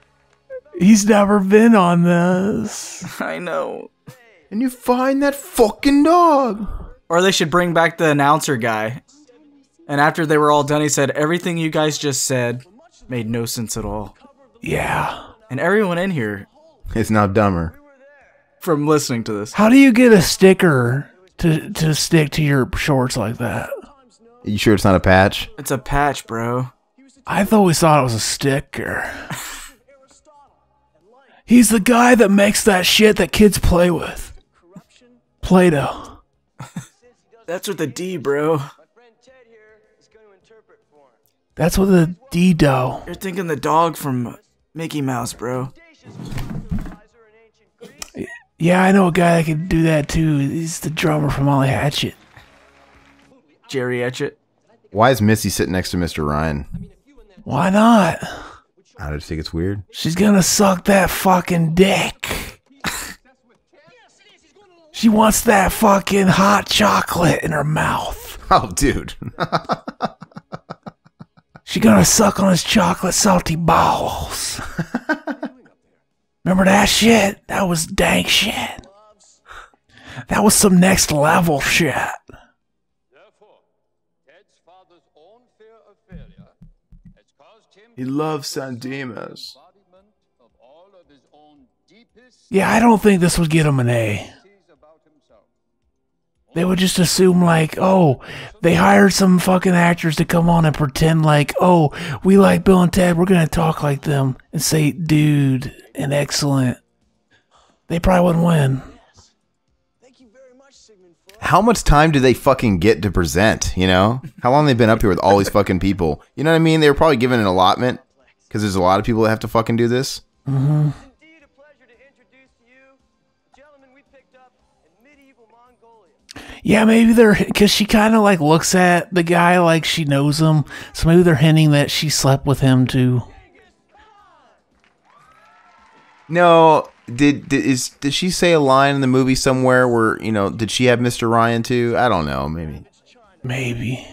He's never been on this. I know. And you find that fucking dog. Or they should bring back the announcer guy. And after they were all done, he said, everything you guys just said made no sense at all. Yeah. And everyone in here is now dumber from listening to this. How do you get a sticker to stick to your shorts like that? You sure it's not a patch? It's a patch, bro. I always thought it was a sticker. He's the guy that makes that shit that kids play with. Play-Doh. That's with a D, bro. That's with a D-dough. You're thinking the dog from Mickey Mouse, bro. Yeah, I know a guy that can do that too. He's the drummer from Ollie Hatchet. Jerry Hatchet. Why is Missy sitting next to Mr. Ryan? Why not? I just think it's weird. She's gonna suck that fucking dick. She wants that fucking hot chocolate in her mouth. Oh, dude. She gonna suck on his chocolate salty balls. Remember that shit? That was dank shit. That was some next level shit. Therefore, Ted's father's own fear of failure He loves San Dimas. Yeah, I don't think this would get him an A. They would just assume like, oh, they hired some fucking actors to come on and pretend like, oh, we like Bill and Ted, we're gonna talk like them and say dude and excellent. They probably wouldn't win. How much time do they fucking get to present, you know? How long they been up here with all these fucking people? You know what I mean? They were probably given an allotment because there's a lot of people that have to fucking do this. Mm-hmm. Yeah, maybe they're, because she kind of like looks at the guy like she knows him, so maybe they're hinting that she slept with him too. No, did she say a line in the movie somewhere where, you know, did she have Mr. Ryan too? I don't know, maybe.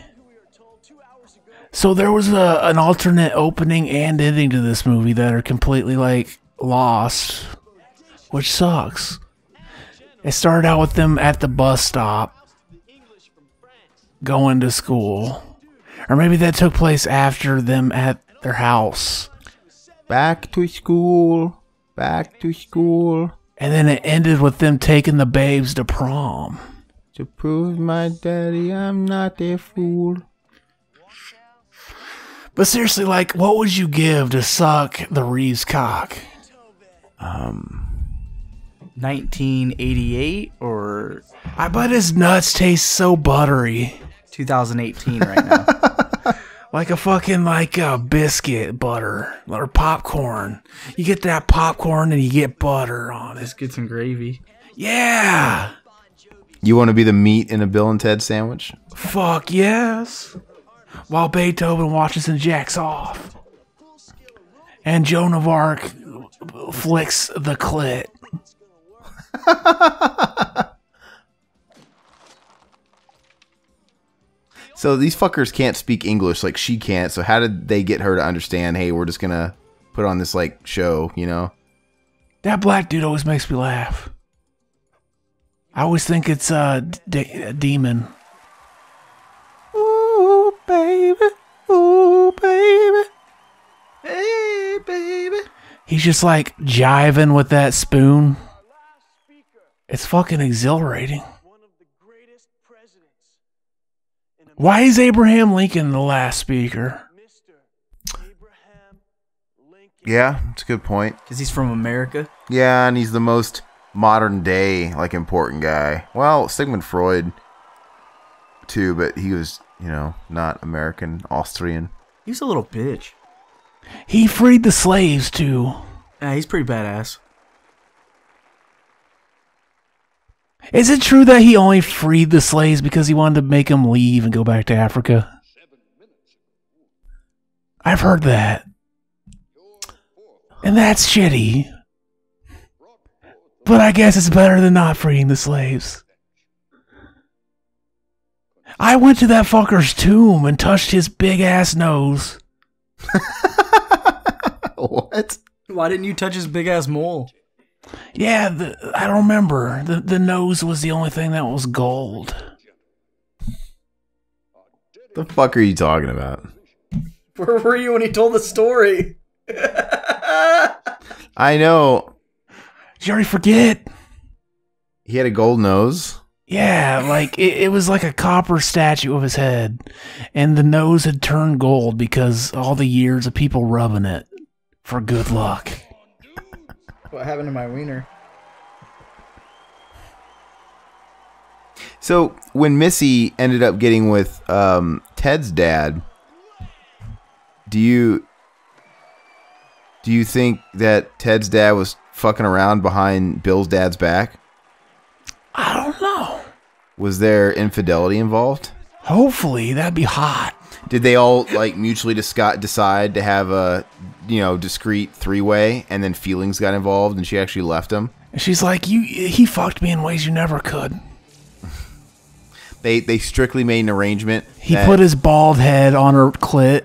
So there was an alternate opening and ending to this movie that are completely like lost, which sucks. It started out with them at the bus stop going to school. Or maybe that took place after them at their house. Back to school. Back to school. And then it ended with them taking the babes to prom. To prove my daddy I'm not a fool. But seriously, like, what would you give to suck the Reeves cock? 1988 or I bet his nuts taste so buttery. 2018 right now. Like a fucking biscuit butter or popcorn. You get that popcorn and you get butter on it. Biscuits and gravy. Yeah. You want to be the meat in a Bill and Ted sandwich? Fuck yes. While Beethoven watches and jacks off. And Joan of Arc flicks the clit. So these fuckers can't speak English like she can't, so how did they get her to understand, hey, we're just gonna put on this like show, you know? That black dude always makes me laugh. I always think it's a demon. Ooh, baby. Ooh, baby. Hey, baby. He's just like jiving with that spoon. It's fucking exhilarating. Why is Abraham Lincoln the last speaker? Yeah, that's a good point. Because he's from America. Yeah, and he's the most modern day, like, important guy. Well, Sigmund Freud, too, but he was, you know, not American, Austrian. He's a little bitch. He freed the slaves, too. Yeah, he's pretty badass. Is it true that he only freed the slaves because he wanted to make them leave and go back to Africa? I've heard that. And that's shitty. But I guess it's better than not freeing the slaves. I went to that fucker's tomb and touched his big ass nose. What? Why didn't you touch his big ass mole? Yeah, I don't remember. The nose was the only thing that was gold. The fuck are you talking about? Where were you when he told the story? I know. Did you already forget? He had a gold nose? Yeah, like it was like a copper statue of his head. And the nose had turned gold because all the years of people rubbing it for good luck. What happened to my wiener? So when Missy ended up getting with Ted's dad, do you think that Ted's dad was fucking around behind Bill's dad's back? I don't know. Was there infidelity involved? Hopefully, that'd be hot. Did they all like mutually decide to have a, you know, discreet three-way, and then feelings got involved and she actually left him? And she's like, he fucked me in ways you never could. They strictly made an arrangement. He put his bald head on her clit.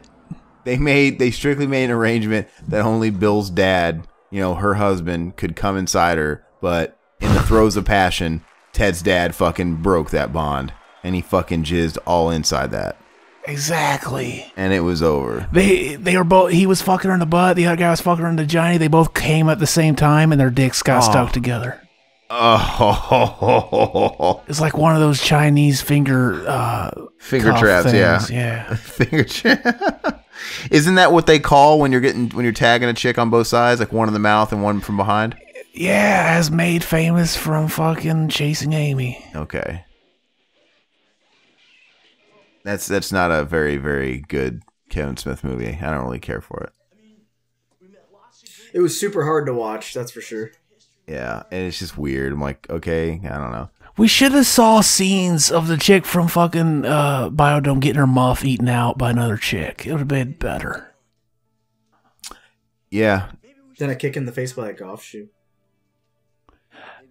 They strictly made an arrangement that only Bill's dad, you know, her husband, could come inside her, but in the throes of passion, Ted's dad fucking broke that bond, and he fucking jizzed all inside that. Exactly. And it was over. They were both. He was fucking her in the butt. The other guy was fucking her in the vagina. They both came at the same time, and their dicks got stuck together. Oh, It's like one of those Chinese finger traps. things. Yeah. Finger trap. Isn't that what they call when you're tagging a chick on both sides, like one in the mouth and one from behind? Yeah, as made famous from fucking Chasing Amy. Okay. That's not a very, very good Kevin Smith movie. I don't really care for it. It was super hard to watch, that's for sure. Yeah, and it's just weird. I'm like, okay, I don't know. We should have saw scenes of the chick from fucking Biodome getting her muff eaten out by another chick. It would have been better. Yeah. Then a kick in the face by a golf shoe.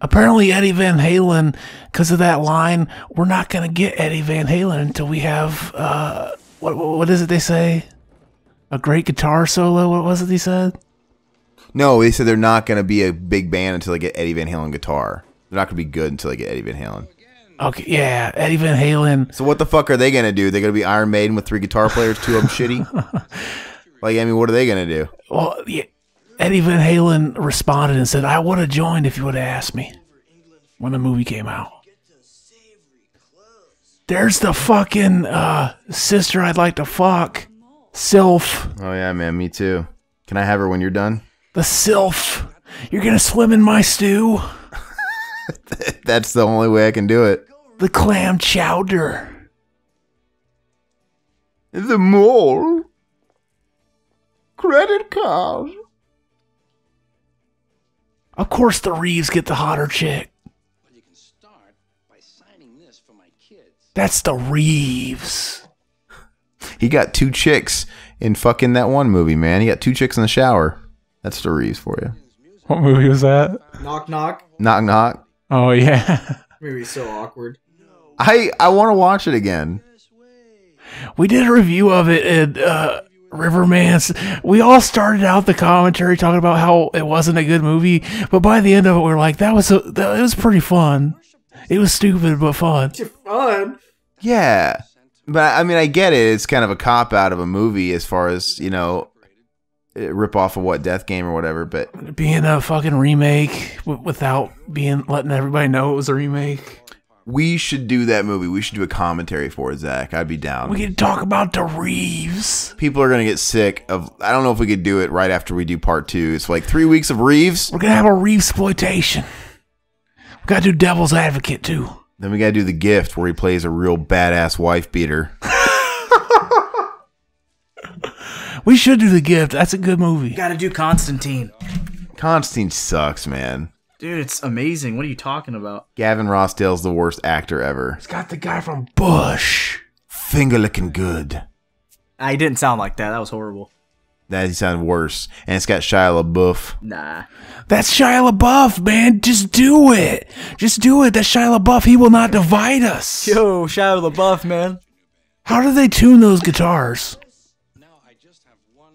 Apparently Eddie Van Halen, because of that line, we're not going to get Eddie Van Halen until we have, what is it they say? A great guitar solo? What was it he said? No, they said they're not going to be a big band until they get Eddie Van Halen guitar. They're not going to be good until they get Eddie Van Halen. Okay, yeah, Eddie Van Halen. So what the fuck are they going to do? They're going to be Iron Maiden with 3 guitar players, 2 of them shitty? Like, I mean, what are they going to do? Well, yeah, Eddie Van Halen responded and said, I would have joined if you would have asked me when the movie came out. There's the fucking sister I'd like to fuck. Sylph. Oh, yeah, man, me too. Can I have her when you're done? The Sylph. You're going to swim in my stew? That's the only way I can do it. The clam chowder. The mole. Credit card. Of course the Reeves get the hotter chick. Well, you can start by signing this for my kids. That's the Reeves. He got 2 chicks in fucking that one movie, man. He got 2 chicks in the shower. That's the Reeves for you. What movie was that? Knock knock. Knock knock. Oh, yeah. Movie's so awkward. I want to watch it again. We did a review of it at Riverman's. We all started out the commentary talking about how it wasn't a good movie, but by the end of it, we were like, it was pretty fun. It was stupid, but fun. Fun. Yeah. But, I mean, I get it. It's kind of a cop-out of a movie as far as, you know, rip off of Death Game or whatever, but being a fucking remake without letting everybody know it was a remake. We should do that movie. We should do a commentary for it, Zach. I'd be down. We could talk about the Reeves. People are going to get sick of... I don't know if we could do it right after we do part 2. It's like 3 weeks of Reeves. We're going to have a Reeves exploitation. We got to do Devil's Advocate, too. Then we got to do The Gift, where he plays a real badass wife beater. We should do The Gift. That's a good movie. You gotta do Constantine. Constantine sucks, man. Dude, it's amazing. What are you talking about? Gavin Rossdale's the worst actor ever. It's got the guy from Bush. Finger looking good. He didn't sound like that. That was horrible. That he sounded worse. And it's got Shia LaBeouf. Nah. That's Shia LaBeouf, man. Just do it. Just do it. That's Shia LaBeouf. He will not divide us. Yo, Shia LaBeouf, man. How do they tune those guitars?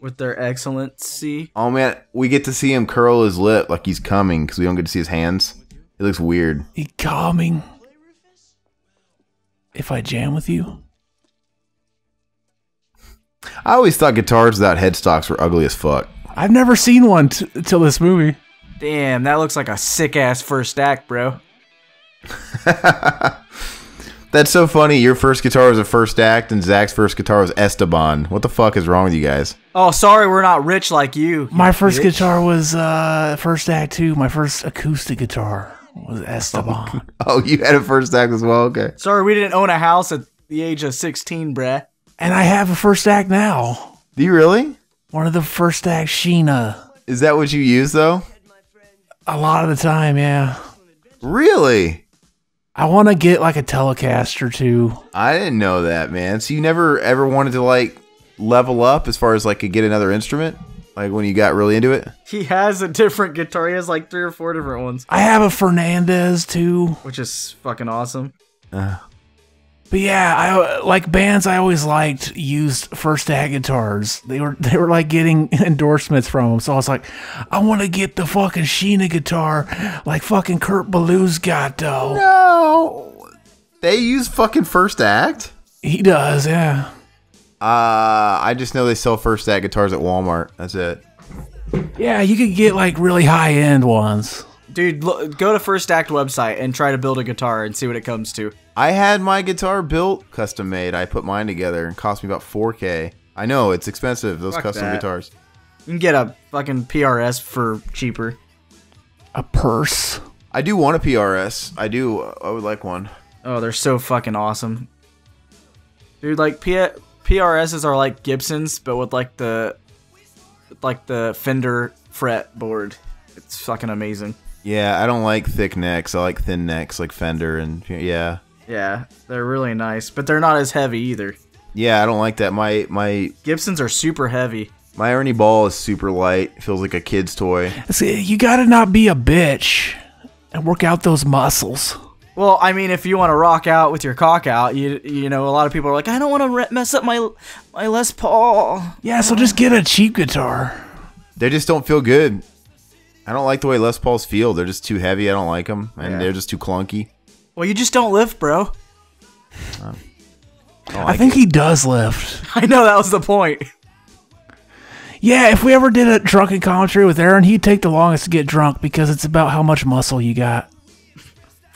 With their excellency. Oh, man. We get to see him curl his lip like he's coming because we don't get to see his hands. It looks weird. He coming. If I jam with you? I always thought guitars without headstocks were ugly as fuck. I've never seen one till this movie. Damn, that looks like a sick-ass first act, bro. That's so funny. Your first guitar was a first act, and Zach's first guitar was Esteban. What the fuck is wrong with you guys? Oh, sorry, we're not rich like you. My first bitch. guitar was first act too. My first acoustic guitar was Esteban. Oh, you had a first act as well? Okay. Sorry, we didn't own a house at the age of 16, bruh. And I have a first act now. Do you really? One of the first act Sheena. Is that what you use, though? A lot of the time, yeah. Really? I want to get like a Telecaster too. I didn't know that, man. So you never ever wanted to like level up as far as like get another instrument? Like when you got really into it? He has a different guitar. He has like 3 or 4 different ones. I have a Fernandez too. Which is fucking awesome. But yeah, I like bands I always liked used first act guitars. They were like getting endorsements from them. So I was like, I want to get the fucking Sheena guitar like fucking Kurt Ballew's got though. No. They use fucking first act? He does, yeah. I just know they sell first act guitars at Walmart. That's it. Yeah, you could get like really high end ones. Dude, go to First Act website and try to build a guitar and see what it comes to. I had my guitar built, custom made. I put mine together. It cost me about $4K. I know, it's expensive, those Fuck custom that. guitars. You can get a fucking PRS for cheaper. A purse. I do want a PRS. I do. I would like one. Oh, they're so fucking awesome. Dude, like PRSs are like Gibsons, but with like the Fender fretboard. It's fucking amazing. Yeah, I don't like thick necks. I like thin necks like Fender and yeah. Yeah, they're really nice, but they're not as heavy either. Yeah, I don't like that. My Gibsons are super heavy. My Ernie Ball is super light. It feels like a kid's toy. See, you gotta not be a bitch and work out those muscles. Well, I mean, if you want to rock out with your cock out, you know, a lot of people are like, I don't want to mess up my Les Paul. Yeah, so just get a cheap guitar. They just don't feel good. I don't like the way Les Pauls feel. They're just too heavy. I don't like them, and they're just too clunky. Well, you just don't lift, bro. I think he does lift. I know, that was the point. Yeah, if we ever did a drunken commentary with Aaron, he'd take the longest to get drunk because it's about how much muscle you got.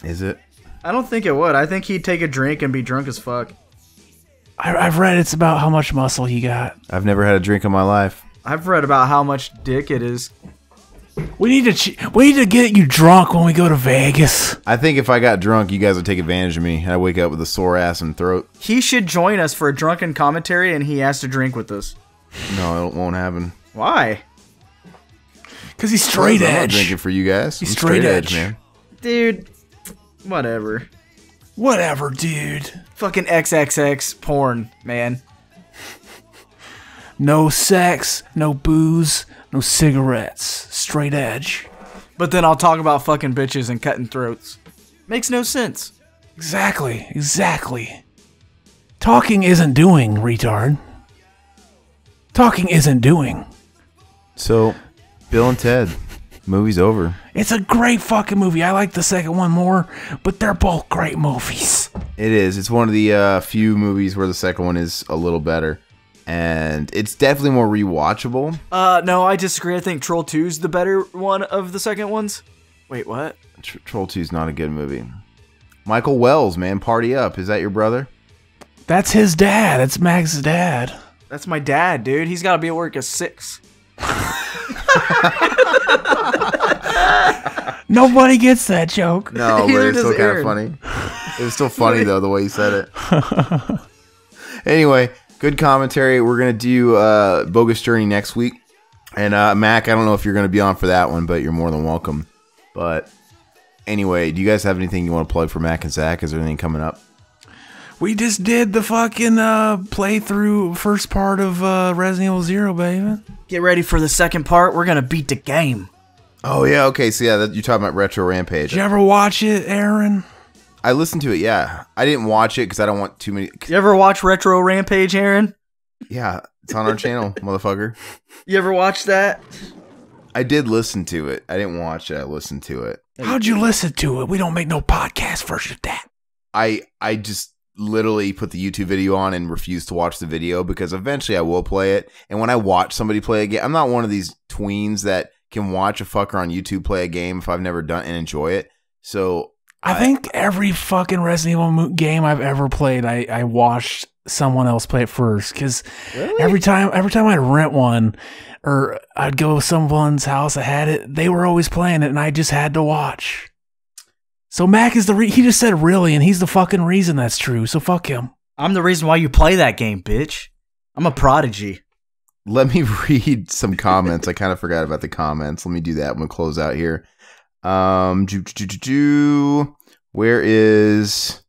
Is it? I don't think it would. I think he'd take a drink and be drunk as fuck. I've read it's about how much muscle you got. I've never had a drink in my life. I've read about how much dick it is. We need to get you drunk when we go to Vegas. I think if I got drunk, you guys would take advantage of me. I'd wake up with a sore ass and throat. He should join us for a drunken commentary, and he has to drink with us. No, it won't happen. Why? Because he's straight I'm not edge. drinking for you guys. He's I'm straight edge. man. Dude, whatever. Whatever, dude. Fucking XXX porn, man. No sex, no booze, no cigarettes. Straight edge. But then I'll talk about fucking bitches and cutting throats. Makes no sense. Exactly. Talking isn't doing, retard. Talking isn't doing. So, Bill and Ted, movie's over. It's a great fucking movie. I like the second one more, but they're both great movies. It is. It's one of the few movies where the second one is a little better. And it's definitely more rewatchable. No, I disagree. I think Troll 2 is the better one of the second ones. Wait, what? Troll 2 is not a good movie. Michael Wells, man, Party Up. Is that your brother? That's his dad. That's Max's dad. That's my dad, dude. He's got to be at work at 6. Nobody gets that joke. No, but Neither it's still does kind of Aaron. funny. It was still funny, though, the way you said it. Anyway, good commentary. We're going to do Bogus Journey next week. And Mac, I don't know if you're going to be on for that one, but you're more than welcome. But anyway, do you guys have anything you want to plug for Mac and Zach? Is there anything coming up? We just did the fucking playthrough first part of Resident Evil 0, baby. Get ready for the second part. We're going to beat the game. Oh, yeah. Okay. So, yeah, you're talking about Retro Rampage. Did you ever watch it, Aaron? I listened to it, yeah. I didn't watch it because I don't want too many. You ever watch Retro Rampage, Aaron? Yeah, it's on our channel, motherfucker. You ever watch that? I did listen to it. I didn't watch it. I listened to it. How'd you listen to it? We don't make no podcast version of that. I just literally put the YouTube video on and refused to watch the video because eventually I will play it. And when I watch somebody play a game, I'm not one of these tweens that can watch a fucker on YouTube play a game if I've never done and enjoy it. So I think every fucking Resident Evil game I've ever played, I watched someone else play it first. Because every time I'd rent one or I'd go to someone's house that had it, they were always playing it and I just had to watch. So Mac is he just said really, and he's the fucking reason that's true. So fuck him. I'm the reason why you play that game, bitch. I'm a prodigy. let me read some comments. I kind of forgot about the comments. Let me do that when we close out here. Where is...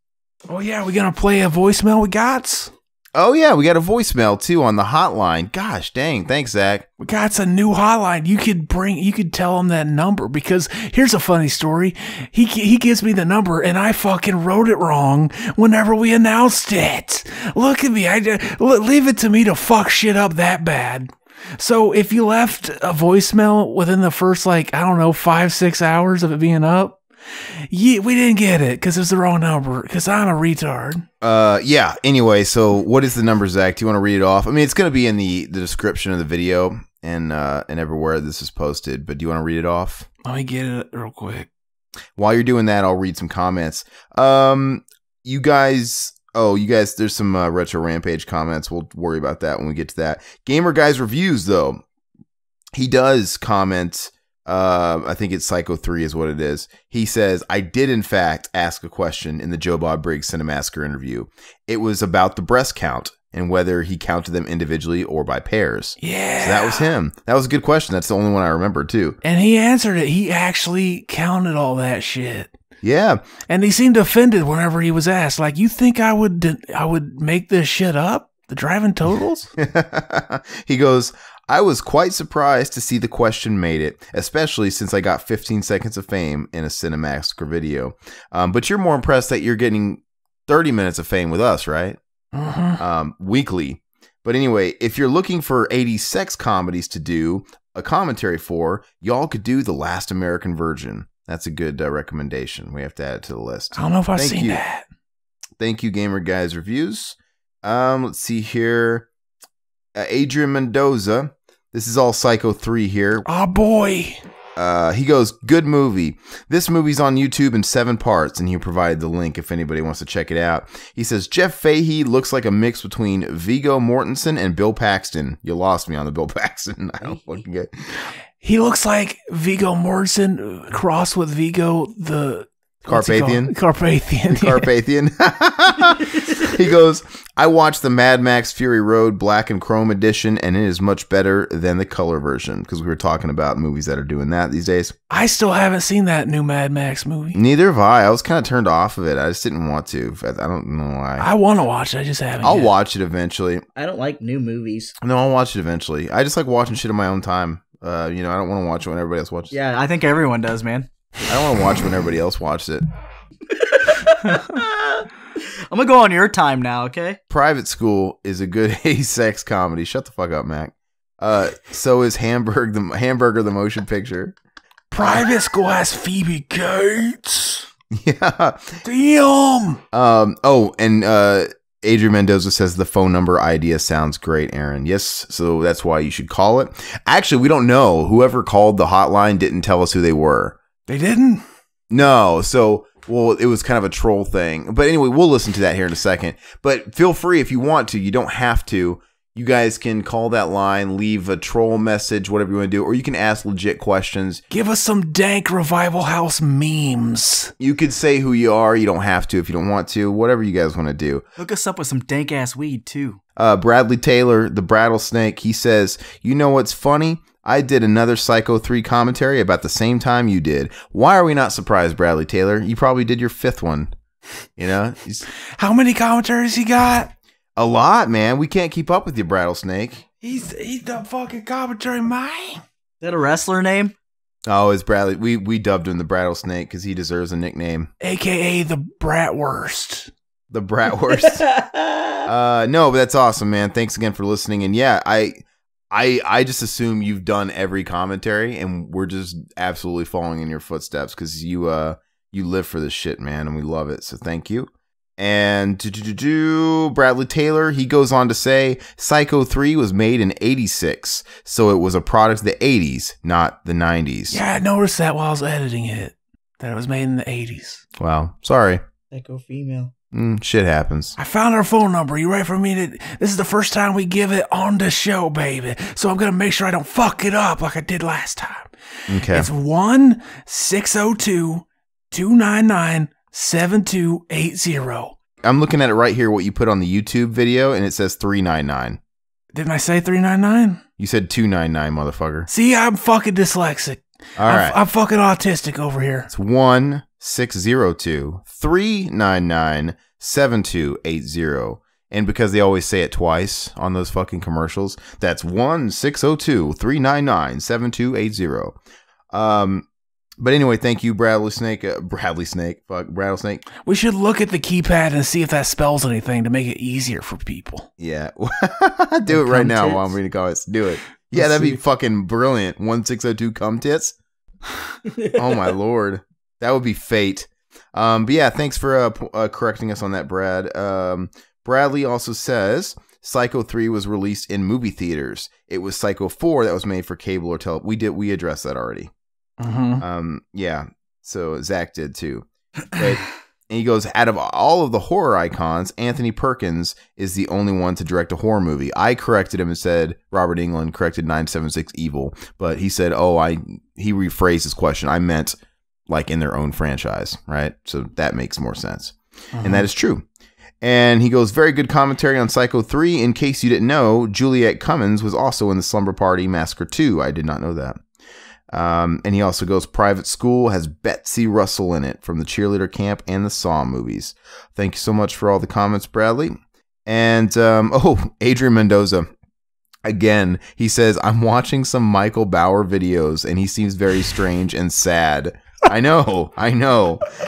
Oh, yeah, we gonna play a voicemail we got? Oh, yeah, we got a voicemail, too, on the hotline. Gosh, dang. Thanks, Zach. We got a new hotline. You could tell him that number, because here's a funny story. He gives me the number, and I fucking wrote it wrong whenever we announced it. Look at me. Leave it to me to fuck shit up that bad. So if you left a voicemail within the first, 5-6 hours of it being up, Yeah, we didn't get it because it was the wrong number. Because I'm a retard. Yeah. Anyway, so what is the number, Zach? Do you want to read it off? I mean, it's going to be in the description of the video and everywhere this is posted. But do you want to read it off? Let me get it real quick. While you're doing that, I'll read some comments. You guys, there's some Retro Rampage comments. We'll worry about that when we get to that. Gamer Guys Reviews, though. He does comment. I think it's Psycho 3 is what it is. He says, I did in fact ask a question in the Joe Bob Briggs Cinemassacre interview. It was about the breast count and whether he counted them individually or by pairs. Yeah. So that was him. That was a good question. That's the only one I remember too. And he answered it. He actually counted all that shit. Yeah. And he seemed offended whenever he was asked, like, you think I would make this shit up? The driving totals? He goes, I was quite surprised to see the question made it, especially since I got 15 seconds of fame in a Cinemassacre video. But you're more impressed that you're getting 30 minutes of fame with us, right? Weekly. But anyway, if you're looking for 80s sex comedies to do a commentary for, y'all could do The Last American Virgin. That's a good recommendation. We have to add it to the list. I don't know if I've seen that. Thank you, Gamer Guys Reviews. Let's see here. Adrian Mendoza. This is all Psycho 3 here. Oh, boy. He goes, good movie. This movie's on YouTube in 7 parts, and he provided the link if anybody wants to check it out. He says, Jeff Fahey looks like a mix between Viggo Mortensen and Bill Paxton. You lost me on the Bill Paxton. I don't fucking get it. He looks like Viggo Mortensen crossed with Viggo the... Carpathian? Carpathian. Carpathian. He goes, I watched the Mad Max Fury Road Black and Chrome edition, and it is much better than the color version, because we were talking about movies that are doing that these days. I still haven't seen that new Mad Max movie. Neither have I. I was kind of turned off of it. I just didn't want to. I don't know why. I want to watch it. I just haven't I'll yet. watch it eventually. I don't like new movies. No, I'll watch it eventually. I just like watching shit on my own time. I don't want to watch it when everybody else watches it. Yeah, I think everyone does, man. I don't want to watch it when everybody else watches it. I'm gonna go on your time now, okay? Private School is a good 80s sex comedy. Shut the fuck up, Mac. So is Hamburger the motion picture. Private School has Phoebe Cates. Yeah. Damn. Adrian Mendoza says the phone number idea sounds great, Aaron. Yes, so that's why you should call it. Actually, we don't know. Whoever called the hotline didn't tell us who they were. They didn't? No, so, well, it was kind of a troll thing. But anyway, we'll listen to that here in a second. But feel free if you want to. You don't have to. You guys can call that line, leave a troll message, whatever you want to do, or you can ask legit questions. Give us some dank Revival House memes. You could say who you are. You don't have to if you don't want to. Whatever you guys want to do. Hook us up with some dank ass weed too. Bradley Taylor, the Brattlesnake, he says, you know what's funny? I did another Psycho 3 commentary about the same time you did. Why are we not surprised, Bradley Taylor? You probably did your 5th one. You know? How many commentaries he got? A lot, man. We can't keep up with you, Brattlesnake. He's the fucking commentary man. Is that a wrestler name? Oh, it's Bradley. We dubbed him the Brattlesnake because he deserves a nickname. AKA the Bratwurst. The Bratwurst. No, but that's awesome, man. Thanks again for listening. And yeah, I just assume you've done every commentary, and we're just absolutely following in your footsteps because you live for this shit, man, and we love it. So thank you. And Bradley Taylor, he goes on to say, Psycho 3 was made in 86, so it was a product of the 80s, not the 90s. Yeah, I noticed that while I was editing it, that it was made in the 80s. Wow, sorry. Psycho female. Shit happens. I found her phone number. You ready for me to... This is the first time we give it on the show, baby. So I'm going to make sure I don't fuck it up like I did last time. Okay. It's 1-602-299-7280. I'm looking at it right here, what you put on the YouTube video, and it says 399. Didn't I say 399? You said 299, motherfucker. See, I'm fucking dyslexic. All right. I'm fucking autistic over here. It's 1-602-399-7280. And because they always say it twice on those fucking commercials, that's 1-602-399-7280. But anyway, thank you, Bradley Snake. Rattlesnake. We should look at the keypad and see if that spells anything to make it easier for people. Yeah. Do it right now while I'm reading comments. Do it. Yeah, that'd be fucking brilliant. 1-602 cum tits. Oh my lord. That would be fate. But yeah, thanks for correcting us on that, Brad. Bradley also says Psycho 3 was released in movie theaters. It was Psycho 4 that was made for cable or television. We addressed that already. Yeah. So Zach did too. But, and he goes, out of all of the horror icons, Anthony Perkins is the only one to direct a horror movie. I corrected him and said Robert Englund corrected 976 Evil, but he said, he rephrased his question. I meant like in their own franchise, right? So that makes more sense. And that is true. And he goes, very good commentary on Psycho 3. In case you didn't know, Juliette Cummins was also in the Slumber Party Massacre 2. I did not know that. And he also goes, Private School has Betsy Russell in it from the Cheerleader Camp and the Saw movies. Thank you so much for all the comments, Bradley. And, Adrian Mendoza. Again, he says, I'm watching some Michael Bauer videos and he seems very strange and sad. I know.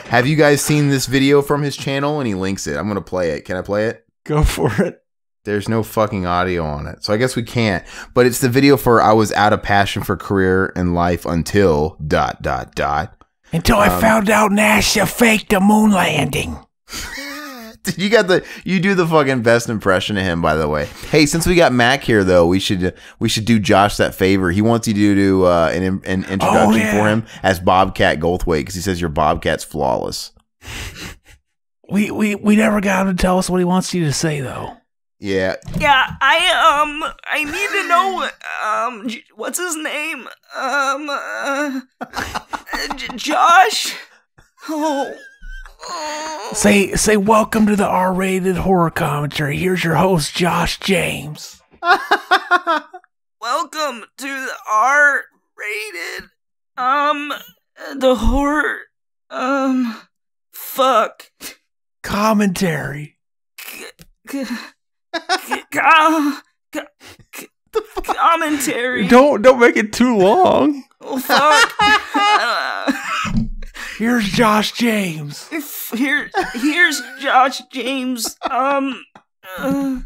Have you guys seen this video from his channel? And he links it. I'm going to play it. Can I play it? Go for it. There's no fucking audio on it. So I guess we can't. But it's the video for I was out of passion for career and life until ... Until I found out NASA faked the moon landing. You do the fucking best impression of him, by the way. Hey, since we got Mac here, though, we should do Josh that favor. He wants you to do an introduction for him as Bobcat Goldthwait because he says your Bobcat's flawless. We never got him to tell us what he wants you to say, though. Yeah. Yeah, I need to know, what's his name? Josh? Say welcome to the R-rated horror commentary. Here's your host, Josh James. Welcome to the R-rated, the horror, fuck. Commentary. Commentary. Don't make it too long. Oh, fuck. Here's Josh James. Here's Josh James. You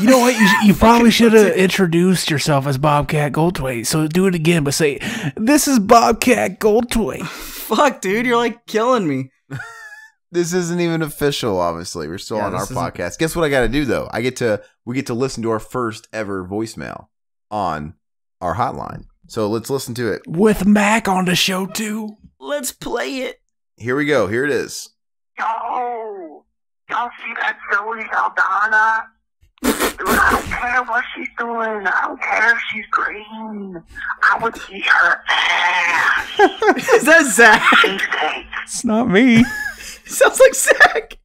know what? You probably should have introduced yourself as Bobcat Goldthwait. So do it again, but say, "This is Bobcat Goldthwait." Fuck, dude, you're like killing me. This isn't even official, obviously. We're still on our podcast. Guess what I got to do, though? We get to listen to our first ever voicemail on our hotline. So let's listen to it. With Mac on the show, too. Let's play it. Here we go. Here it is. Yo, y'all see that Zoe Saldana? Dude, I don't care what she's doing. I don't care if she's green. I would eat her ass. Is that Zach? Cheesecake. It's not me. Sounds like Zach.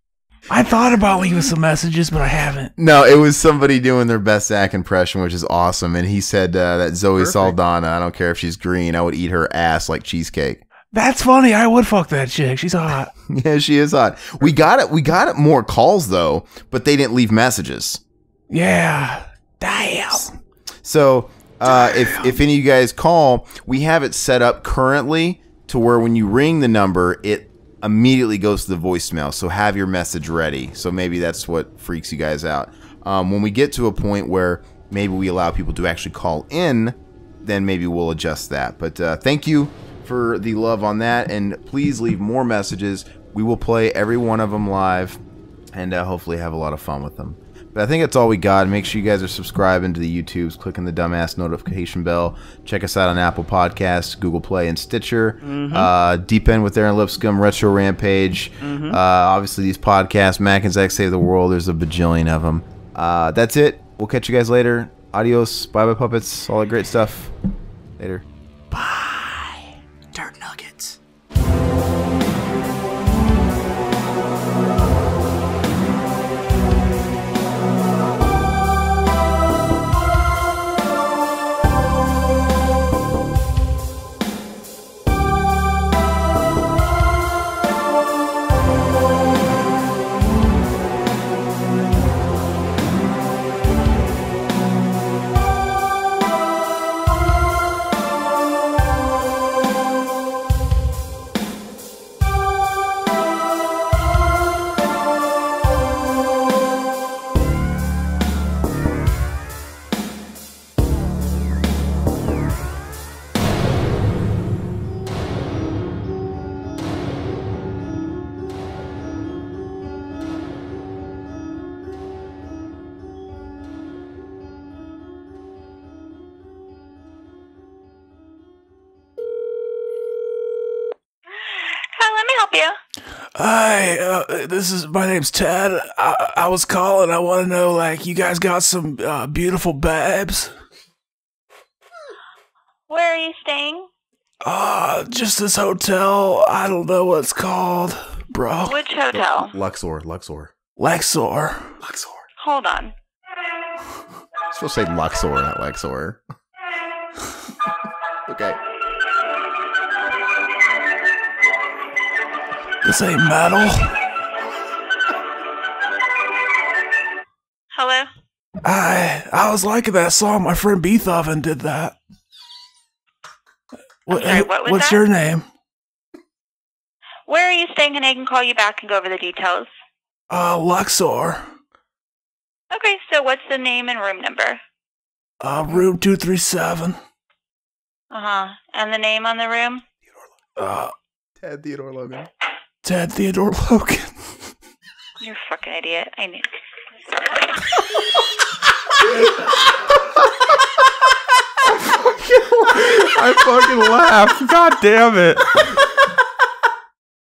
I thought about leaving some messages, but I haven't. No, it was somebody doing their best Zach impression, which is awesome. And he said that Zoe Saldana, I don't care if she's green, I would eat her ass like cheesecake. That's funny. I would fuck that chick. She's hot. Yeah, she is hot. We got it more calls, though, but they didn't leave messages. Yeah. Damn. So if any of you guys call, we have it set up currently to where when you ring the number, it immediately goes to the voicemail. So have your message ready. So maybe that's what freaks you guys out. When we get to a point where maybe we allow people to actually call in, then maybe we'll adjust that. But thank you for the love on that. And please leave more messages. We will play every one of them live and hopefully have a lot of fun with them. But I think that's all we got. Make sure you guys are subscribing to the YouTubes, clicking the dumbass notification bell. Check us out on Apple Podcasts, Google Play, and Stitcher. Deep End with Aaron Lipscomb, Retro Rampage. Obviously, these podcasts, Mac and Zach Save the World. There's a bajillion of them. That's it. We'll catch you guys later. Adios. Bye-bye, puppets. All that great stuff. Later. Bye. Dirt nuggets. you? Hi, my name's Ted. I was calling. I want to know, like, you guys got some beautiful babes? Where are you staying? Just this hotel. I don't know what it's called, bro. Which hotel? Luxor. Lexor. Hold on. Supposed to say Luxor, not Lexor. Okay. This ain't metal. Hello? I was liking that song. My friend Beethoven did that. Sorry, what was what's that? your name? Where are you staying, and I can call you back and go over the details? Luxor. Okay, so what's the name and room number? Room 237. Uh-huh. And the name on the room? Ted Theodore Logan. Ted Theodore Logan. You're a fucking idiot. I knew. I fucking laughed. God damn it.